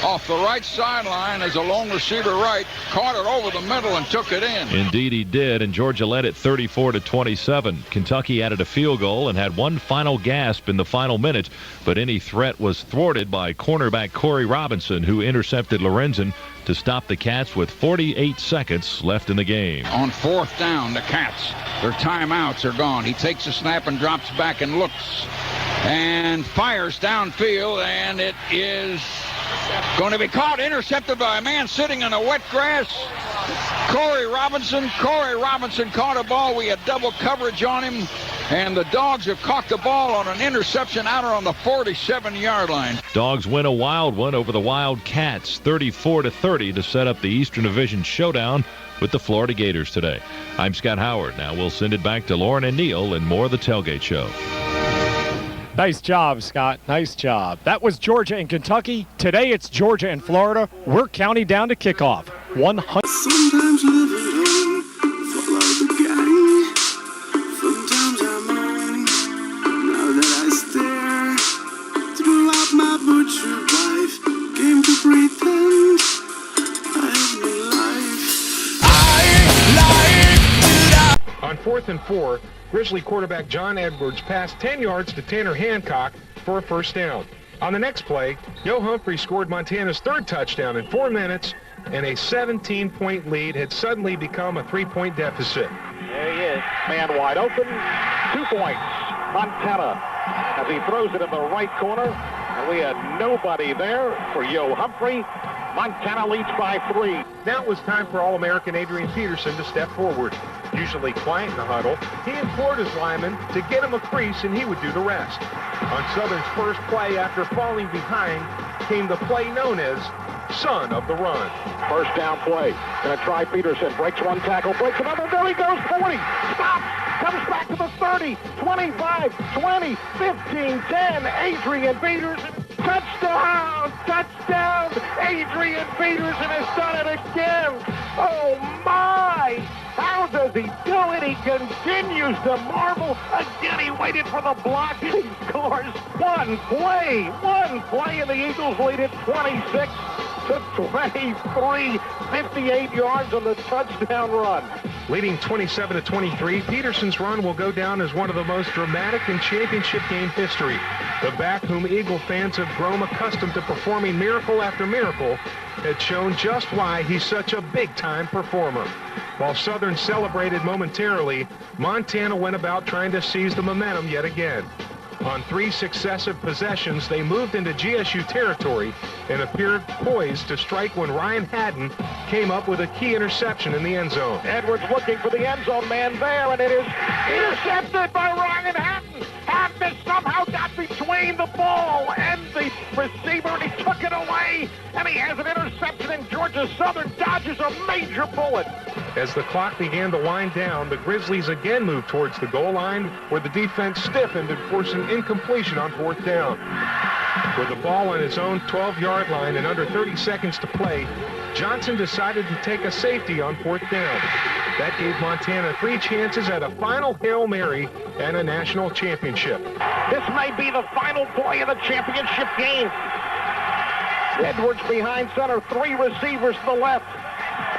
off the right sideline as a lone receiver right, caught it over the middle and took it in. Indeed he did, and Georgia led it 34-27. Kentucky added a field goal and had one final gasp in the final minute, but any threat was thwarted by cornerback Corey Robinson, who intercepted Lorenzen to stop the Cats with 48 seconds left in the game. On fourth down, the Cats, their timeouts are gone. He takes a snap and drops back and looks and fires downfield, and it is going to be caught, intercepted by a man sitting in the wet grass. Corey Robinson caught a ball. We had double coverage on him, and the Dogs have caught the ball on an interception out on the 47-yard line. Dogs win a wild one over the Wildcats, 34-30, to set up the Eastern Division showdown with the Florida Gators today. I'm Scott Howard. Now we'll send it back to Lauren and Neil and more of the Tailgate Show. Nice job, Scott. Nice job. That was Georgia and Kentucky. Today it's Georgia and Florida. We're counting down to kickoff. 100. Sometimes living follow the gang. Sometimes I'm on. Now that I stare throughout my butcher life, came to pretend I have no life. I like to die. On 4th and 4, Grizzly quarterback John Edwards passed 10 yards to Tanner Hancock for a first down. On the next play, Yo Humphrey scored Montana's third touchdown in 4 minutes, and a 17-point lead had suddenly become a 3-point deficit. There he is, man wide open, 2 points. Montana, as he throws it in the right corner, and we had nobody there for Yo Humphrey. Montana leads by 3. Now it was time for All-American Adrian Peterson to step forward. Usually quiet in the huddle, he implored his lineman to get him a crease and he would do the rest. On Southern's first play after falling behind came the play known as Son of the Run. First down play. Gonna try Peterson. Breaks one tackle, breaks another. There he goes, 40. Stops. Comes back to the 30, 25, 20, 15, 10. Adrian Peterson. Touchdown! Touchdown! Adrian Peterson has done it again! Oh my! How does he do it? He continues to marvel. Again, he waited for the block. He scores one play, and the Eagles lead it 26 to 23, 58 yards on the touchdown run. Leading 27-23, Peterson's run will go down as one of the most dramatic in championship game history. The back whom Eagle fans have grown accustomed to performing miracle after miracle had shown just why he's such a big-time performer. While Southern celebrated momentarily, Montana went about trying to seize the momentum yet again. On 3 successive possessions, they moved into GSU territory and appeared poised to strike when Ryan Haddon came up with a key interception in the end zone. Edwards looking for the end zone man there, and it is intercepted by Ryan Haddon. Haddon somehow got between the ball and the receiver, and he took it away, and he has an interception, and Georgia Southern dodges a major bullet. As the clock began to wind down, the Grizzlies again moved towards the goal line, where the defense stiffened and forced an incompletion on 4th down. With the ball on his own 12-yard line and under 30 seconds to play, Johnson decided to take a safety on 4th down. That gave Montana 3 chances at a final Hail Mary and a national championship. This may be the final play of the championship game. Edwards behind center, 3 receivers to the left.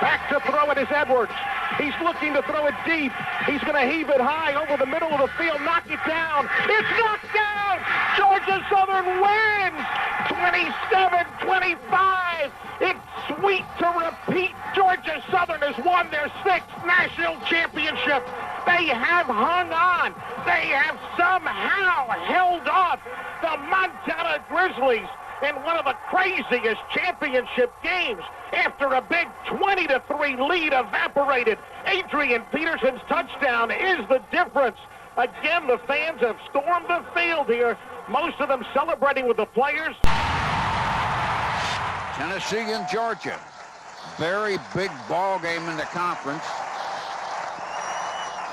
Back to throw it is Edwards. He's looking to throw it deep. He's going to heave it high over the middle of the field, knock it down. It's knocked down. Georgia Southern wins 27-25. It's sweet to repeat. Georgia Southern has won their 6th national championship. They have hung on. They have somehow held off the Montana Grizzlies in one of the craziest championship games after a big 20-3 lead evaporated. Adrian Peterson's touchdown is the difference. Again, the fans have stormed the field here, most of them celebrating with the players. Tennessee and Georgia. Very big ball game in the conference,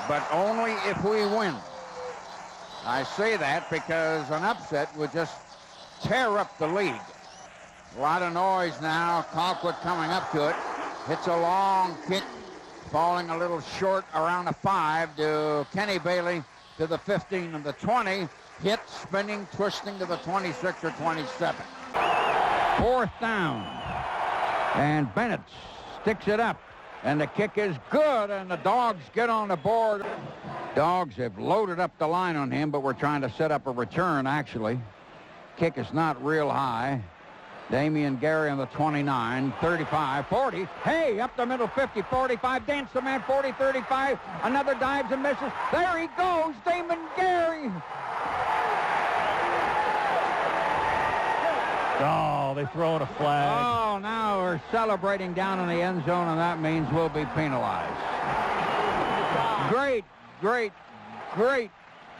but only if we win. I say that because an upset would just tear up the league. A lot of noise now. Colquitt coming up to it. Hits a long kick, falling a little short around the 5 to Kenny Bailey to the 15 and the 20. Hit, spinning, twisting to the 26 or 27. 4th down. And Bennett sticks it up. And the kick is good, and the Dogs get on the board. Dogs have loaded up the line on him, but we're trying to set up a return, actually. Kick is not real high. Damian Gary on the 29, 35, 40. Hey, up the middle, 50, 45. Dance the man, 40, 35. Another dives and misses. There he goes, Damian Gary. Oh, they throw in a flag. Oh, now we're celebrating down in the end zone, and that means we'll be penalized. Great, great, great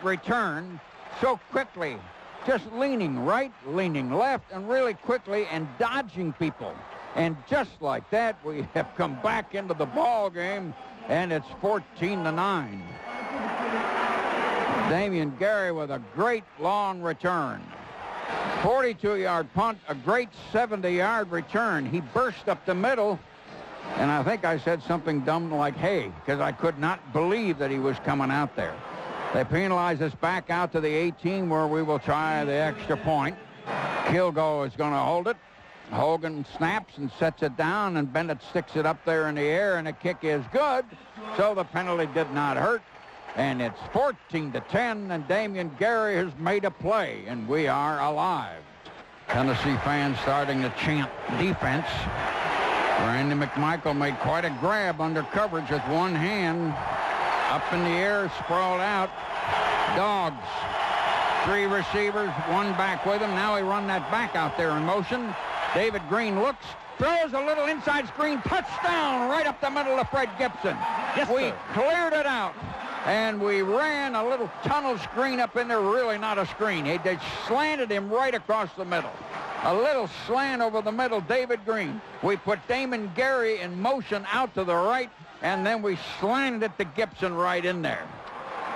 return so quickly. Just leaning right, leaning left, and really quickly, and dodging people. And just like that, we have come back into the ball game, and it's 14-9. Damian Gary with a great long return. 42-yard punt, a great 70-yard return. He burst up the middle, and I think I said something dumb like, hey, because I could not believe that he was coming out there. They penalize us back out to the 18 where we will try the extra point. Kilgo is going to hold it. Hogan snaps and sets it down, and Bennett sticks it up there in the air, and the kick is good. So the penalty did not hurt. And it's 14-10, and Damian Gary has made a play, and we are alive. Tennessee fans starting to chant defense. Randy McMichael made quite a grab under coverage with one hand. Up in the air, sprawled out. Dogs. 3 receivers, 1 back with him. Now he run that back out there in motion. David Green looks, throws a little inside screen, touchdown right up the middle of Fred Gibson. Yes, we sir. Cleared it out. And we ran a little tunnel screen up in there, really not a screen. They slanted him right across the middle. A little slant over the middle, David Green. We put Damian Gary in motion out to the right, and then we slanted it to Gibson right in there.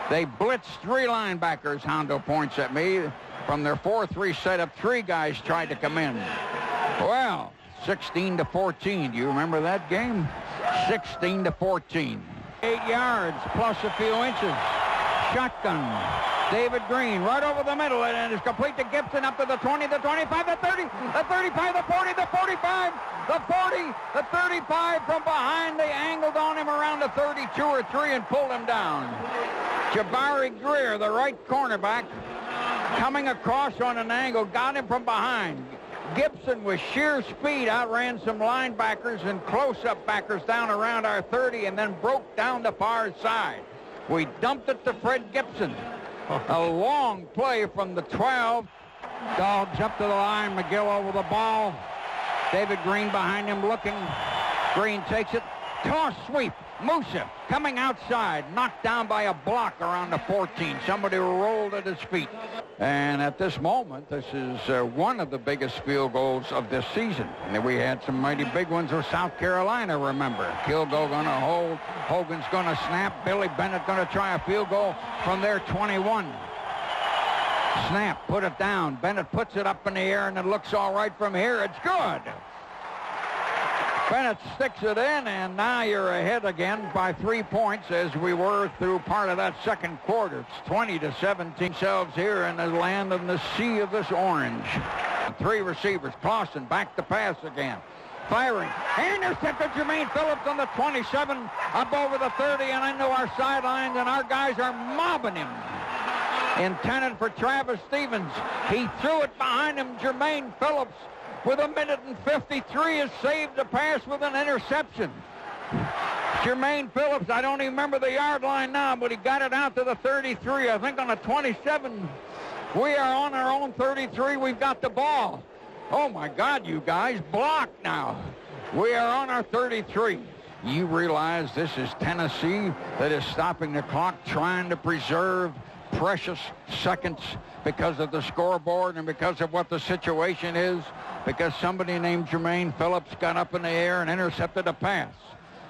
They blitzed 3 linebackers, Hondo points at me. From their 4-3 setup, 3 guys tried to come in. Well, 16-14. Do you remember that game? 16-14. 8 yards plus a few inches. Shotgun. David Green right over the middle, and it's complete to Gibson up to the 20, the 25, the 30, the 35, the 40, the 45, the 40, the 35 from behind. They angled on him around the 32 or 3 and pulled him down. Jabari Greer, the right cornerback, coming across on an angle, got him from behind. Gibson with sheer speed outran some linebackers and close-up backers down around our 30 and then broke down the far side. We dumped it to Fred Gibson. A long play from the 12. Dogs up to the line. McGill over the ball. David Green behind him looking. Green takes it. Toss sweep. Musa coming outside. Knocked down by a block around the 14. Somebody rolled at his feet. And at this moment, this is one of the biggest field goals of this season. And we had some mighty big ones with South Carolina, remember. Kilgo going to hold. Hogan's going to snap. Billy Bennett going to try a field goal from their 21. Snap, put it down. Bennett puts it up in the air, and it looks all right from here. It's good. Bennett sticks it in, and now you're ahead again by 3 points as we were through part of that second quarter. It's 20-17 selves here in the land of the sea of this orange. 3 receivers. Clausen back to pass again. Firing. Intercepted Jermaine Phillips on the 27, up over the 30 and into our sidelines, and our guys are mobbing him. Intended for Travis Stevens. He threw it behind him. Jermaine Phillips with 1:53 has saved the pass with an interception. Jermaine Phillips, I don't even remember the yard line now, but he got it out to the 33, I think on the 27. We are on our own 33. We've got the ball. Oh, my God, you guys, blocked now. We are on our 33. You realize this is Tennessee that is stopping the clock, trying to preserve precious seconds because of the scoreboard and because of what the situation is, because somebody named Jermaine Phillips got up in the air and intercepted a pass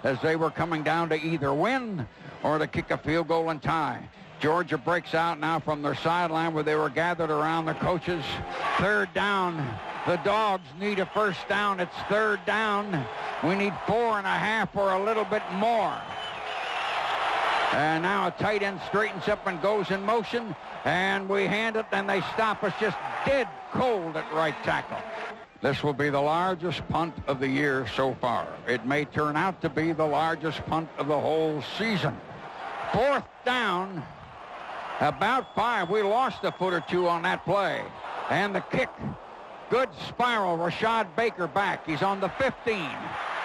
as they were coming down to either win or to kick a field goal and tie. Georgia breaks out now from their sideline where they were gathered around the coaches. Third down. The Dogs need a first down. It's third down. We need 4.5 or a little bit more. And now a tight end straightens up and goes in motion. And we hand it, and they stop us just dead cold at right tackle. This will be the largest punt of the year so far. It may turn out to be the largest punt of the whole season. Fourth down, about 5. We lost a foot or two on that play. And the kick, good spiral. Rashad Baker back. He's on the 15.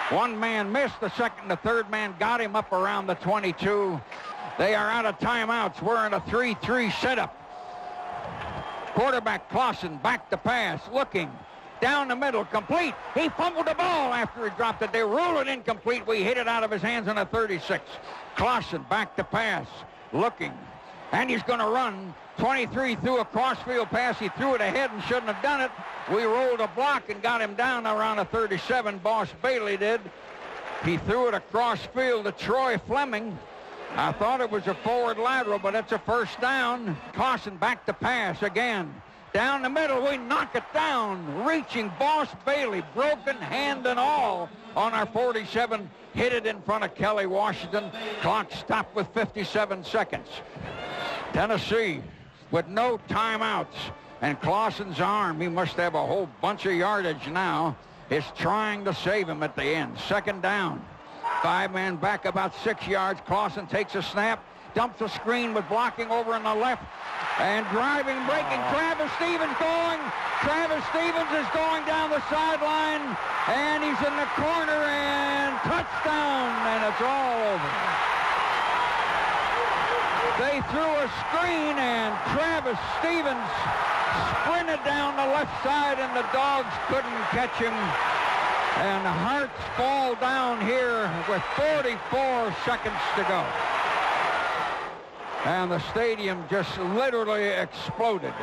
One man missed. The second, the third man got him up around the 22. They are out of timeouts. We're in a 3-3 setup. Quarterback Clausen back to pass, looking. Down the middle, complete. He fumbled the ball after he dropped it. They rule it incomplete. We hit it out of his hands on a 36. Clausen back to pass, looking. And he's going to run. 23 threw a crossfield pass. He threw it ahead and shouldn't have done it. We rolled a block and got him down around a 37. Boss Bailey did. He threw it across field to Troy Fleming. I thought it was a forward lateral, but it's a first down. Clausen back to pass again. Down the middle, we knock it down. Reaching Boss Bailey, broken hand and all on our 47. Hit it in front of Kelly Washington. Clock stopped with 57 seconds. Tennessee with no timeouts. And Clausen's arm, he must have a whole bunch of yardage now, is trying to save him at the end. Second down. 5-man back about 6 yards. Clausen takes a snap, dumps a screen with blocking over on the left. And driving, breaking, Travis Stevens going. Travis Stevens is going down the sideline. And he's in the corner and touchdown. And it's all over. They threw a screen and Travis Stevens sprinted down the left side and the Dogs couldn't catch him. And the Hearts fall down here with 44 seconds to go. And the stadium just literally exploded.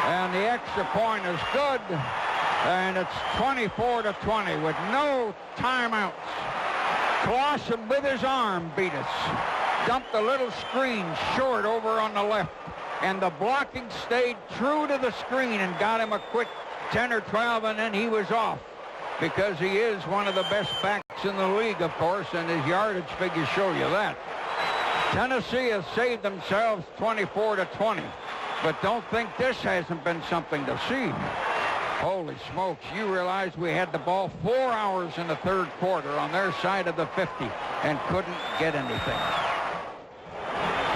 And the extra point is good. And it's 24-20 with no timeouts. Clausen with his arm beat us. Dumped a little screen short over on the left. And the blocking stayed true to the screen and got him a quick 10 or 12, and then he was off. Because he is one of the best backs in the league, of course, and his yardage figures show you that. Tennessee has saved themselves 24-20. But don't think this hasn't been something to see. Holy smokes, you realize we had the ball 4 hours in the third quarter on their side of the 50 and couldn't get anything.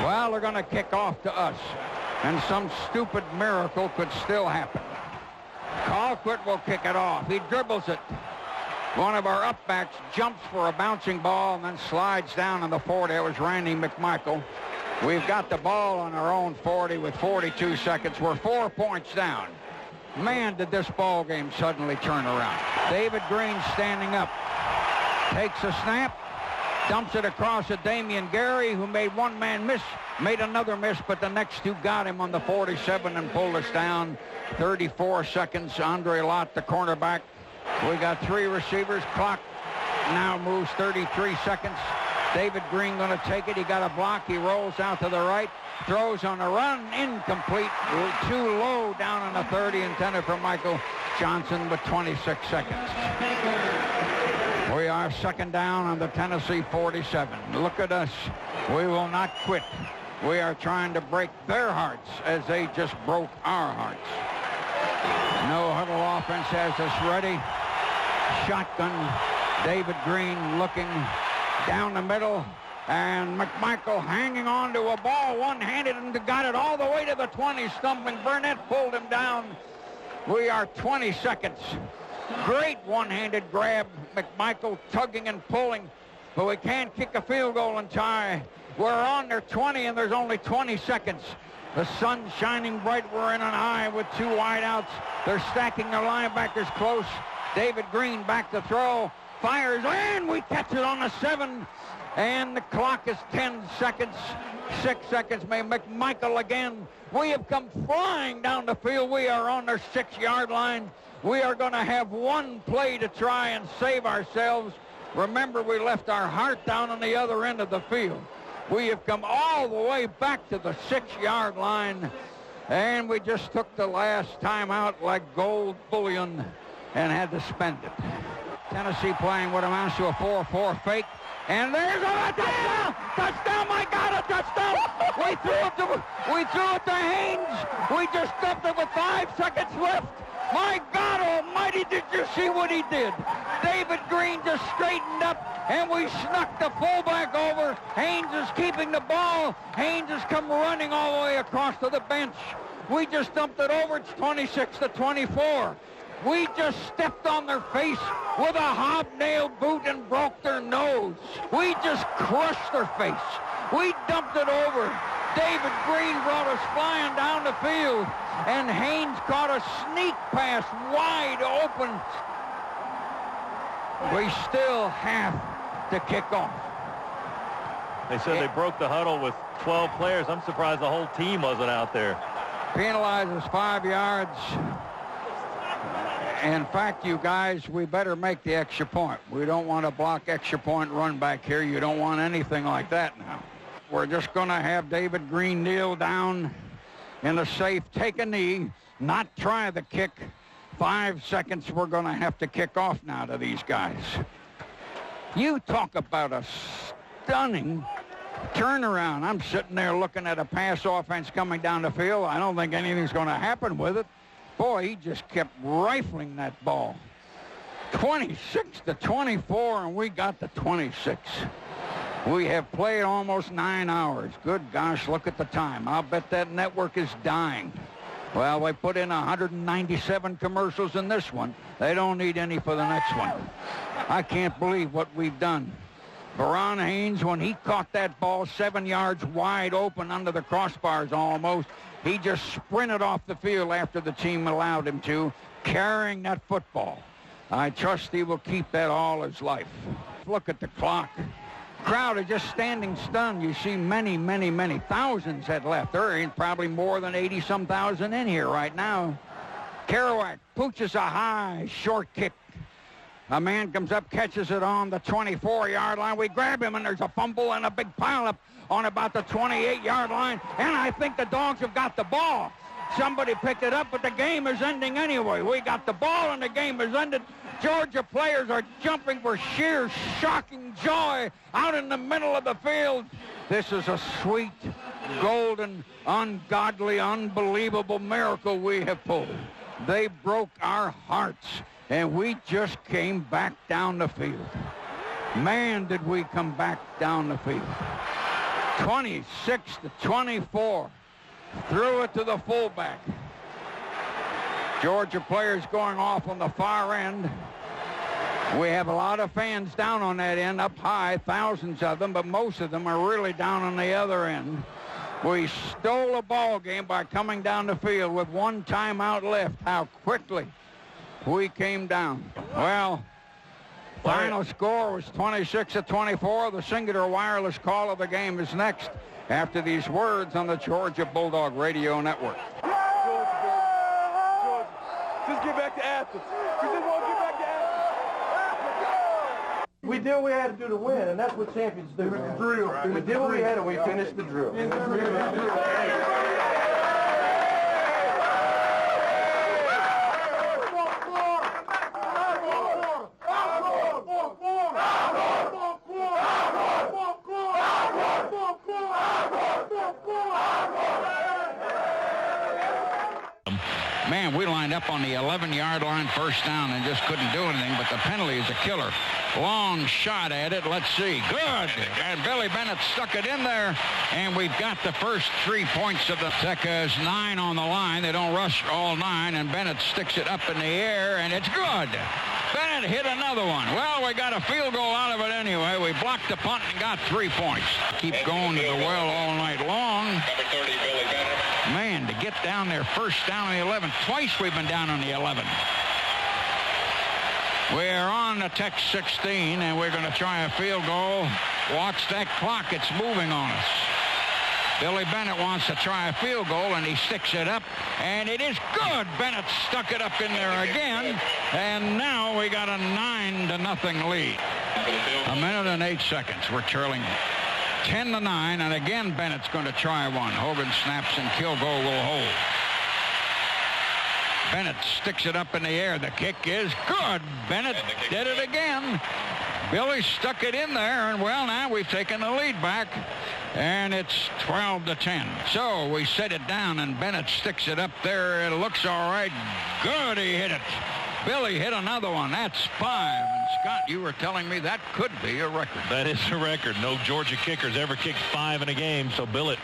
Well, they're going to kick off to us, and some stupid miracle could still happen. Colquitt will kick it off. He dribbles it. One of our upbacks jumps for a bouncing ball and then slides down on the 40. It was Randy McMichael. We've got the ball on our own 40 with 42 seconds. We're 4 points down. Man, did this ball game suddenly turn around. David Green standing up. Takes a snap. Dumps it across to Damian Gary, who made one man miss. Made another miss, but the next two got him on the 47 and pulled us down. 34 seconds. Andre Lott, the cornerback. We got three receivers. Clock now moves 33 seconds. David Green going to take it. He got a block. He rolls out to the right. Throws on a run. Incomplete. Too low down on the 30. Intended for Michael Johnson with 26 seconds. We are second down on the Tennessee 47. Look at us. We will not quit. We are trying to break their hearts as they just broke our hearts. No huddle offense has us ready. Shotgun. David Green looking down the middle. And McMichael hanging on to a ball one-handed and got it all the way to the 20. Stumbling. Burnett pulled him down. We are 20 seconds. Great one-handed grab. McMichael tugging and pulling, but we can't kick a field goal and tie. We're on their 20, and there's only 20 seconds. The sun's shining bright. We're in an eye with two wideouts. They're stacking their linebackers close. David Green back to throw. Fires, and we catch it on the 7. And the clock is 10 seconds. 6 seconds. May McMichael again. We have come flying down the field. We are on their 6-yard line. We are going to have one play to try and save ourselves. Remember, we left our heart down on the other end of the field. We have come all the way back to the 6-yard line, and we just took the last time out like gold bullion and had to spend it. Tennessee playing what amounts to a 4-4 fake, and there's a touchdown! Touchdown! My God, a touchdown! We threw it to Haynes. We just stuffed it with 5 seconds left. My God almighty, did you see what he did? David Green just straightened up, and we snuck the fullback over. Haynes is keeping the ball. Haynes has come running all the way across to the bench. We just dumped it over. It's 26-24. We just stepped on their face with a hobnail boot and broke their nose. We just crushed their face. We dumped it over. David Green brought us flying down the field, and Haynes caught a sneak pass wide open. We still have to kick off. They said they broke the huddle with 12 players. I'm surprised the whole team wasn't out there. Penalizes 5 yards. In fact, you guys, we better make the extra point. We don't want to block extra point run back here. You don't want anything like that now. We're just going to have David Green kneel down in the safe, take a knee, not try the kick. 5 seconds, we're going to have to kick off now to these guys. You talk about a stunning turnaround. I'm sitting there looking at a pass offense coming down the field. I don't think anything's going to happen with it. Boy, he just kept rifling that ball. 26-24, and we got the 26. We have played almost 9 hours. Good gosh, look at the time. I'll bet that network is dying. Well, they put in 197 commercials in this one. They don't need any for the next one. I can't believe what we've done. Baron Haynes, when he caught that ball 7 yards wide open under the crossbars almost, he just sprinted off the field after the team allowed him to, carrying that football. I trust he will keep that all his life. Look at the clock. Crowd is just standing stunned. You see many thousands had left. There ain't probably more than 80-some thousand in here right now. Kerouac pooches a high, short kick. A man comes up, catches it on the 24-yard line. We grab him, and there's a fumble and a big pileup on about the 28-yard line. And I think the Dogs have got the ball. Somebody picked it up, but the game is ending anyway. We got the ball, and the game is ended. Georgia players are jumping for sheer, shocking joy out in the middle of the field. This is a sweet, golden, ungodly, unbelievable miracle we have pulled. They broke our hearts, and we just came back down the field. Man, did we come back down the field. 26-24. Threw it to the fullback. Georgia players going off on the far end. We have a lot of fans down on that end, up high, thousands of them, but most of them are really down on the other end. We stole a ball game by coming down the field with 1 timeout left. How quickly we came down. Well, final score was 26-24. The singular wireless call of the game is next after these words on the Georgia Bulldog Radio Network. Georgia. Just get back to Athens. We just won't get back to Athens. We did what we had to do to win, and that's what champions do. The drill. We did what we had, and we finished the drill. Man, we lined up on the 11-yard line, first down, and just couldn't do anything, but the penalty is a killer. Long shot at it. Let's see. Good. And Billy Bennett stuck it in there, and we've got the first 3 points of the Tech is 9 on the line. They don't rush all 9, and Bennett sticks it up in the air, and it's good. Bennett hit another one. Well, we got a field goal out of it anyway. We blocked the punt and got 3 points. Keep going to the well all night long. Number 30, Billy Bennett. Man, to get down there first down on the 11. Twice we've been down on the 11. We're on the Tech 16, and we're going to try a field goal. Watch that clock. It's moving on us. Billy Bennett wants to try a field goal, and he sticks it up, and it is good. Bennett stuck it up in there again, and now we got a 9-0 lead. A minute and 8 seconds. We're trailing 10-9, and again Bennett's going to try one. Hogan snaps, and Kilgore will hold. Bennett sticks it up in the air. The kick is good. Bennett did it again. Billy stuck it in there, and well, now we've taken the lead back, and it's 12-10. So we set it down, and Bennett sticks it up there. It looks all right. Good, he hit it. Billy hit another one. That's 5. And Scott, you were telling me that could be a record. That is a record. No Georgia kickers ever kicked 5 in a game, so Billy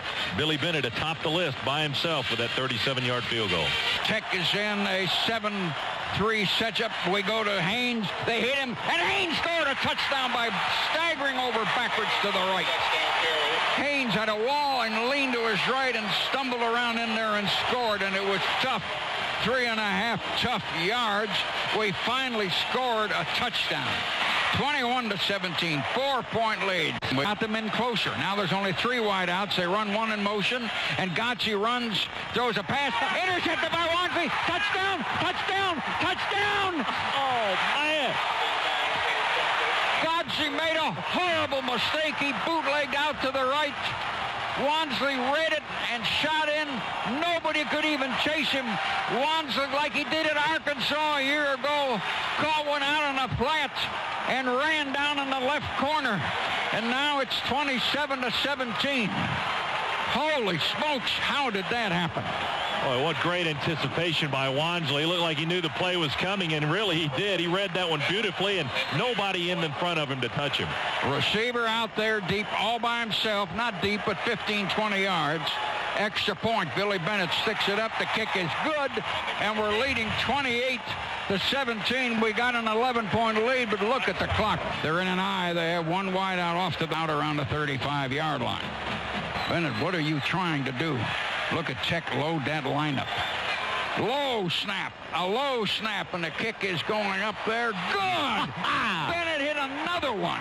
Bennett atop the list by himself with that 37-yard field goal. Tech is in a 7-3 setup. We go to Haynes. They hit him, and Haynes scored a touchdown by staggering over backwards to the right. Haynes had a wall and leaned to his right and stumbled around in there and scored, and it was tough. 3.5 tough yards. We finally scored a touchdown. 21-17, 4-point lead. We got them in closer. Now there's only 3 wideouts. They run one in motion, and Gotzi runs, throws a pass, intercepted by Wansley. Touchdown, touchdown, touchdown! Oh, man. Gotzi made a horrible mistake. He bootlegged out to the right. Wansley read it and shot in. Nobody could even chase him. Wansley, like he did at Arkansas a year ago, caught one out on the flat and ran down in the left corner. And now it's 27-17. Holy smokes, how did that happen? Boy, what great anticipation by Wansley. It looked like he knew the play was coming, and really he did. He read that one beautifully, and nobody in front of him to touch him. Receiver out there deep all by himself. Not deep, but 15-20 yards. Extra point. Billy Bennett sticks it up. The kick is good, and we're leading 28-17. We got an 11-point lead, but look at the clock. They're in an eye. They have one wide out off the out around the 35-yard line. Bennett, what are you trying to do? Look at Tech load that lineup. Low snap, a low snap, and the kick is going up there. Good! Bennett hit another one.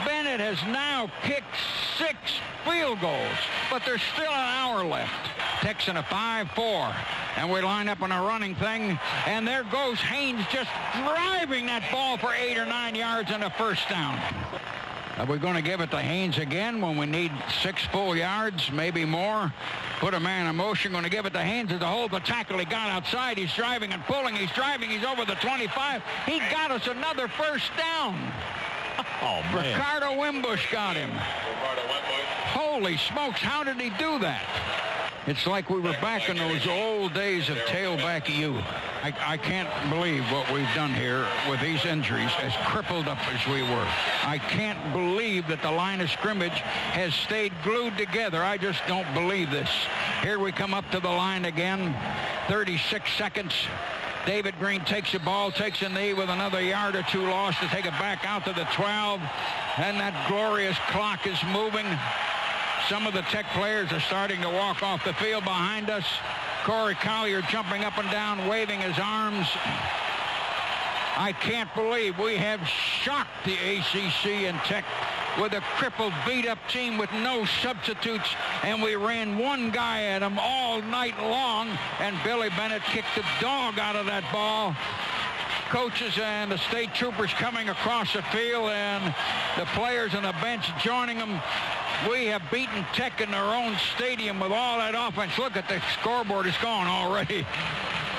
Bennett has now kicked 6 field goals, but there's still an hour left. Tech's in a 5-4, and we line up on a running thing, and there goes Haynes just driving that ball for 8 or 9 yards and a first down. Are we going to give it to Haynes again when we need 6 full yards, maybe more? Put a man in motion. Going to give it to Haynes as a hold the tackle. He got outside. He's driving and pulling. He's driving. He's over the 25. He got us another first down. Oh, man. Ricardo Wimbush got him. Holy smokes, how did he do that? It's like we were back in those old days of tailback U. I can't believe what we've done here with these injuries, as crippled up as we were. I can't believe that the line of scrimmage has stayed glued together. I just don't believe this. Here we come up to the line again. 36 seconds. David Green takes the ball, takes a knee with another yard or 2 lost to take it back out to the 12. And that glorious clock is moving. Some of the Tech players are starting to walk off the field behind us. Corey Collier jumping up and down, waving his arms. I can't believe we have shocked the ACC and Tech with a crippled, beat-up team with no substitutes, and we ran one guy at him all night long, and Billy Bennett kicked the dog out of that ball. Coaches and the state troopers coming across the field, and the players on the bench joining them. We have beaten Tech in their own stadium with all that offense. Look at the scoreboard. It's gone already.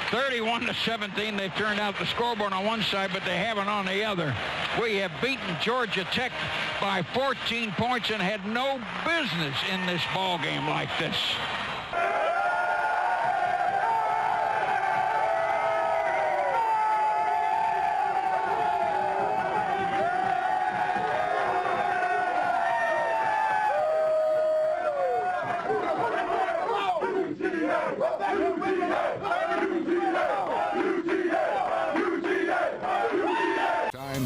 31-17. They've turned out the scoreboard on one side, but they haven't on the other. We have beaten Georgia Tech by 14 points and had no business in this ball game like this.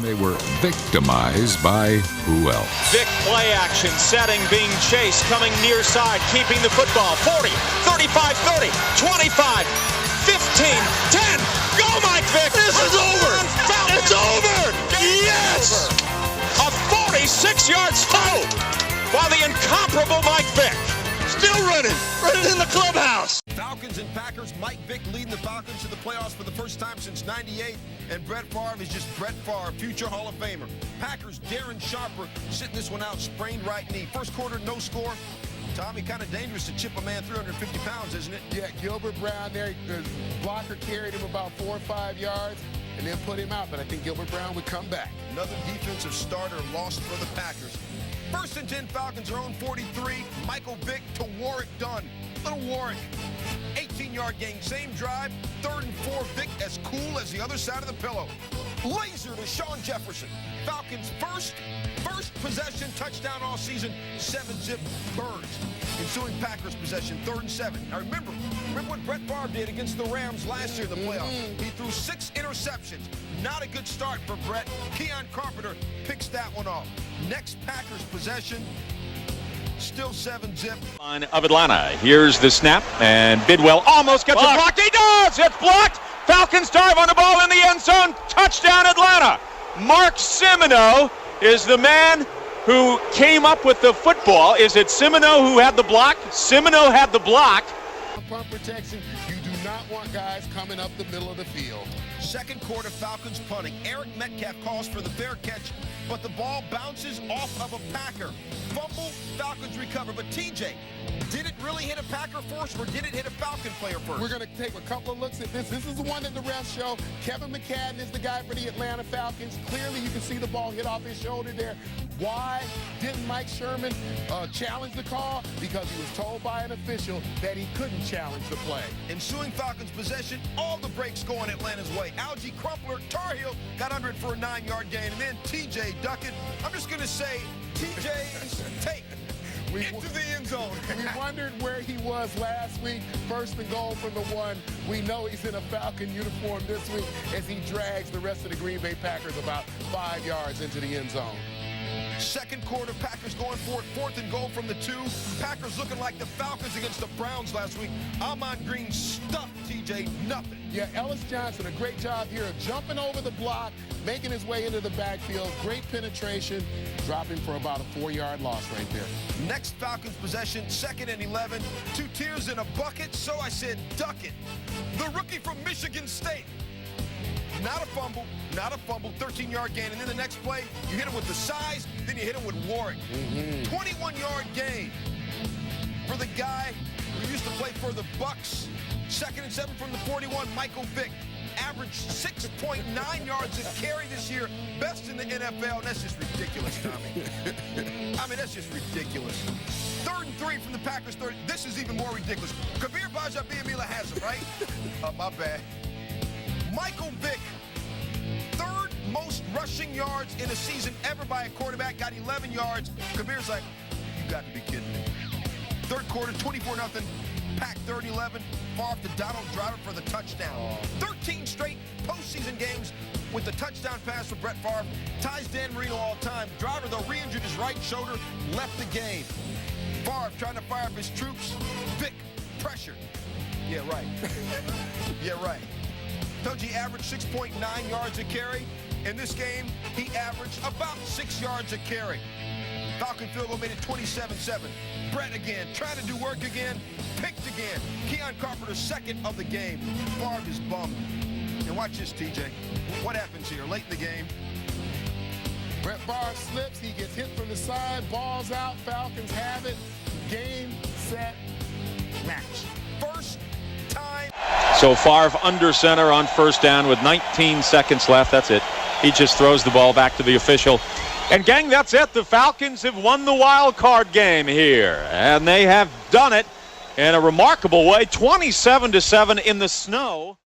they were victimized by who else? Vic play action, setting, being chased, coming near side, keeping the football. 40, 35, 30, 25, 15, 10. Go, Mike Vick! This is over! It's over! Yes! A 46-yard slow by the incomparable Mike Vick. Still running in the clubhouse. Falcons and Packers. Mike Vick leading the Falcons to the playoffs for the first time since '98. And Brett Favre is just Brett Favre, future Hall of Famer. Packers, Darren Sharper sitting this one out, sprained right knee. First quarter, no score. Tommy, kind of dangerous to chip a man 350 pounds, isn't it? Yeah, Gilbert Brown there, the blocker carried him about 4 or 5 yards and then put him out, but I think Gilbert Brown would come back. Another defensive starter lost for the Packers. First and 10, Falcons are on 43. Michael Vick to Warwick Dunn. Little Warwick, 18-yard gain, same drive, 3rd and 4. Vick as cool as the other side of the pillow. Laser to Sean Jefferson. Falcons first possession, touchdown all season, 7-zip birds. Ensuing Packers possession, 3rd and 7. Now remember what Brett Favre did against the Rams last year in the playoffs. He threw 6 interceptions. Not a good start for Brett. Keon Carpenter picks that one off. Next Packers possession, still 7-zip. Line of Atlanta. Here's the snap, and Bidwell almost gets it blocked. He does! It's blocked! Falcons dive on the ball in the end zone. Touchdown, Atlanta! Mark Semino is the man who came up with the football. Is it Semino who had the block? Semino had the block. Punt protection, you do not want guys coming up the middle of the field. Second quarter, Falcons punting. Eric Metcalf calls for the fair catch, but the ball bounces off of a Packer. Fumble, Falcons recover. But TJ, did it really hit a Packer first, or did it hit a Falcon player first? We're going to take a couple of looks at this. This is the one that the refs show. Kevin McCadden is the guy for the Atlanta Falcons. Clearly, you can see the ball hit off his shoulder there. Why didn't Mike Sherman challenge the call? Because he was told by an official that he couldn't challenge the play. Ensuing Falcons possession, all the breaks going Atlanta's way. Algie Crumpler, Tar Heel got under it for a 9-yard gain, and then TJ Duckett. I'm just going to say, TJ's take into the end zone. We wondered where he was last week. 1st and goal from the 1. We know he's in a Falcon uniform this week as he drags the rest of the Green Bay Packers about 5 yards into the end zone. Second quarter, Packers going for it. 4th and goal from the 2. Packers looking like the Falcons against the Browns last week. Ahman Green stuffed TJ nothing. Yeah, Ellis Johnson, a great job here of jumping over the block, making his way into the backfield. Great penetration, dropping for about a 4-yard loss right there. Next Falcons possession, 2nd and 11. 2 tears in a bucket, so I said duck it. The rookie from Michigan State. Not a fumble, 13-yard gain. And then the next play, you hit him with the size, then you hit him with Warwick. 21-yard gain for the guy who used to play for the Bucks. 2nd and 7 from the 41, Michael Vick. Averaged 6.9 yards a carry this year. Best in the NFL, and that's just ridiculous, Tommy. I mean, that's just ridiculous. 3rd and 3 from the Packers. This is even more ridiculous. Kabir Bajabiamila has him, right? My bad. Michael Vick, 3rd most rushing yards in a season ever by a quarterback, got 11 yards. Kabir's like, you got to be kidding me. 3rd quarter, 24-0, Pack 30-11. Favre to Donald Driver for the touchdown. 13 straight postseason games with the touchdown pass for Brett Favre. Ties Dan Marino all time. Driver, though, re-injured his right shoulder, left the game. Favre trying to fire up his troops. Vick, pressure. Yeah, right. Yeah, right. Told you he averaged 6.9 yards a carry. In this game, he averaged about 6 yards a carry. Falcon field goal made it 27-7. Brett again, trying to do work again, picked again. Keon Carpenter, 2nd of the game. Favre is bummed. And watch this, TJ. What happens here late in the game? Brett Favre slips, he gets hit from the side, ball's out, Falcons have it. Game, set, match. First time. So Favre under center on 1st down with 19 seconds left. That's it. He just throws the ball back to the official. And gang, that's it. The Falcons have won the wild card game here. And they have done it in a remarkable way. 27-7 in the snow.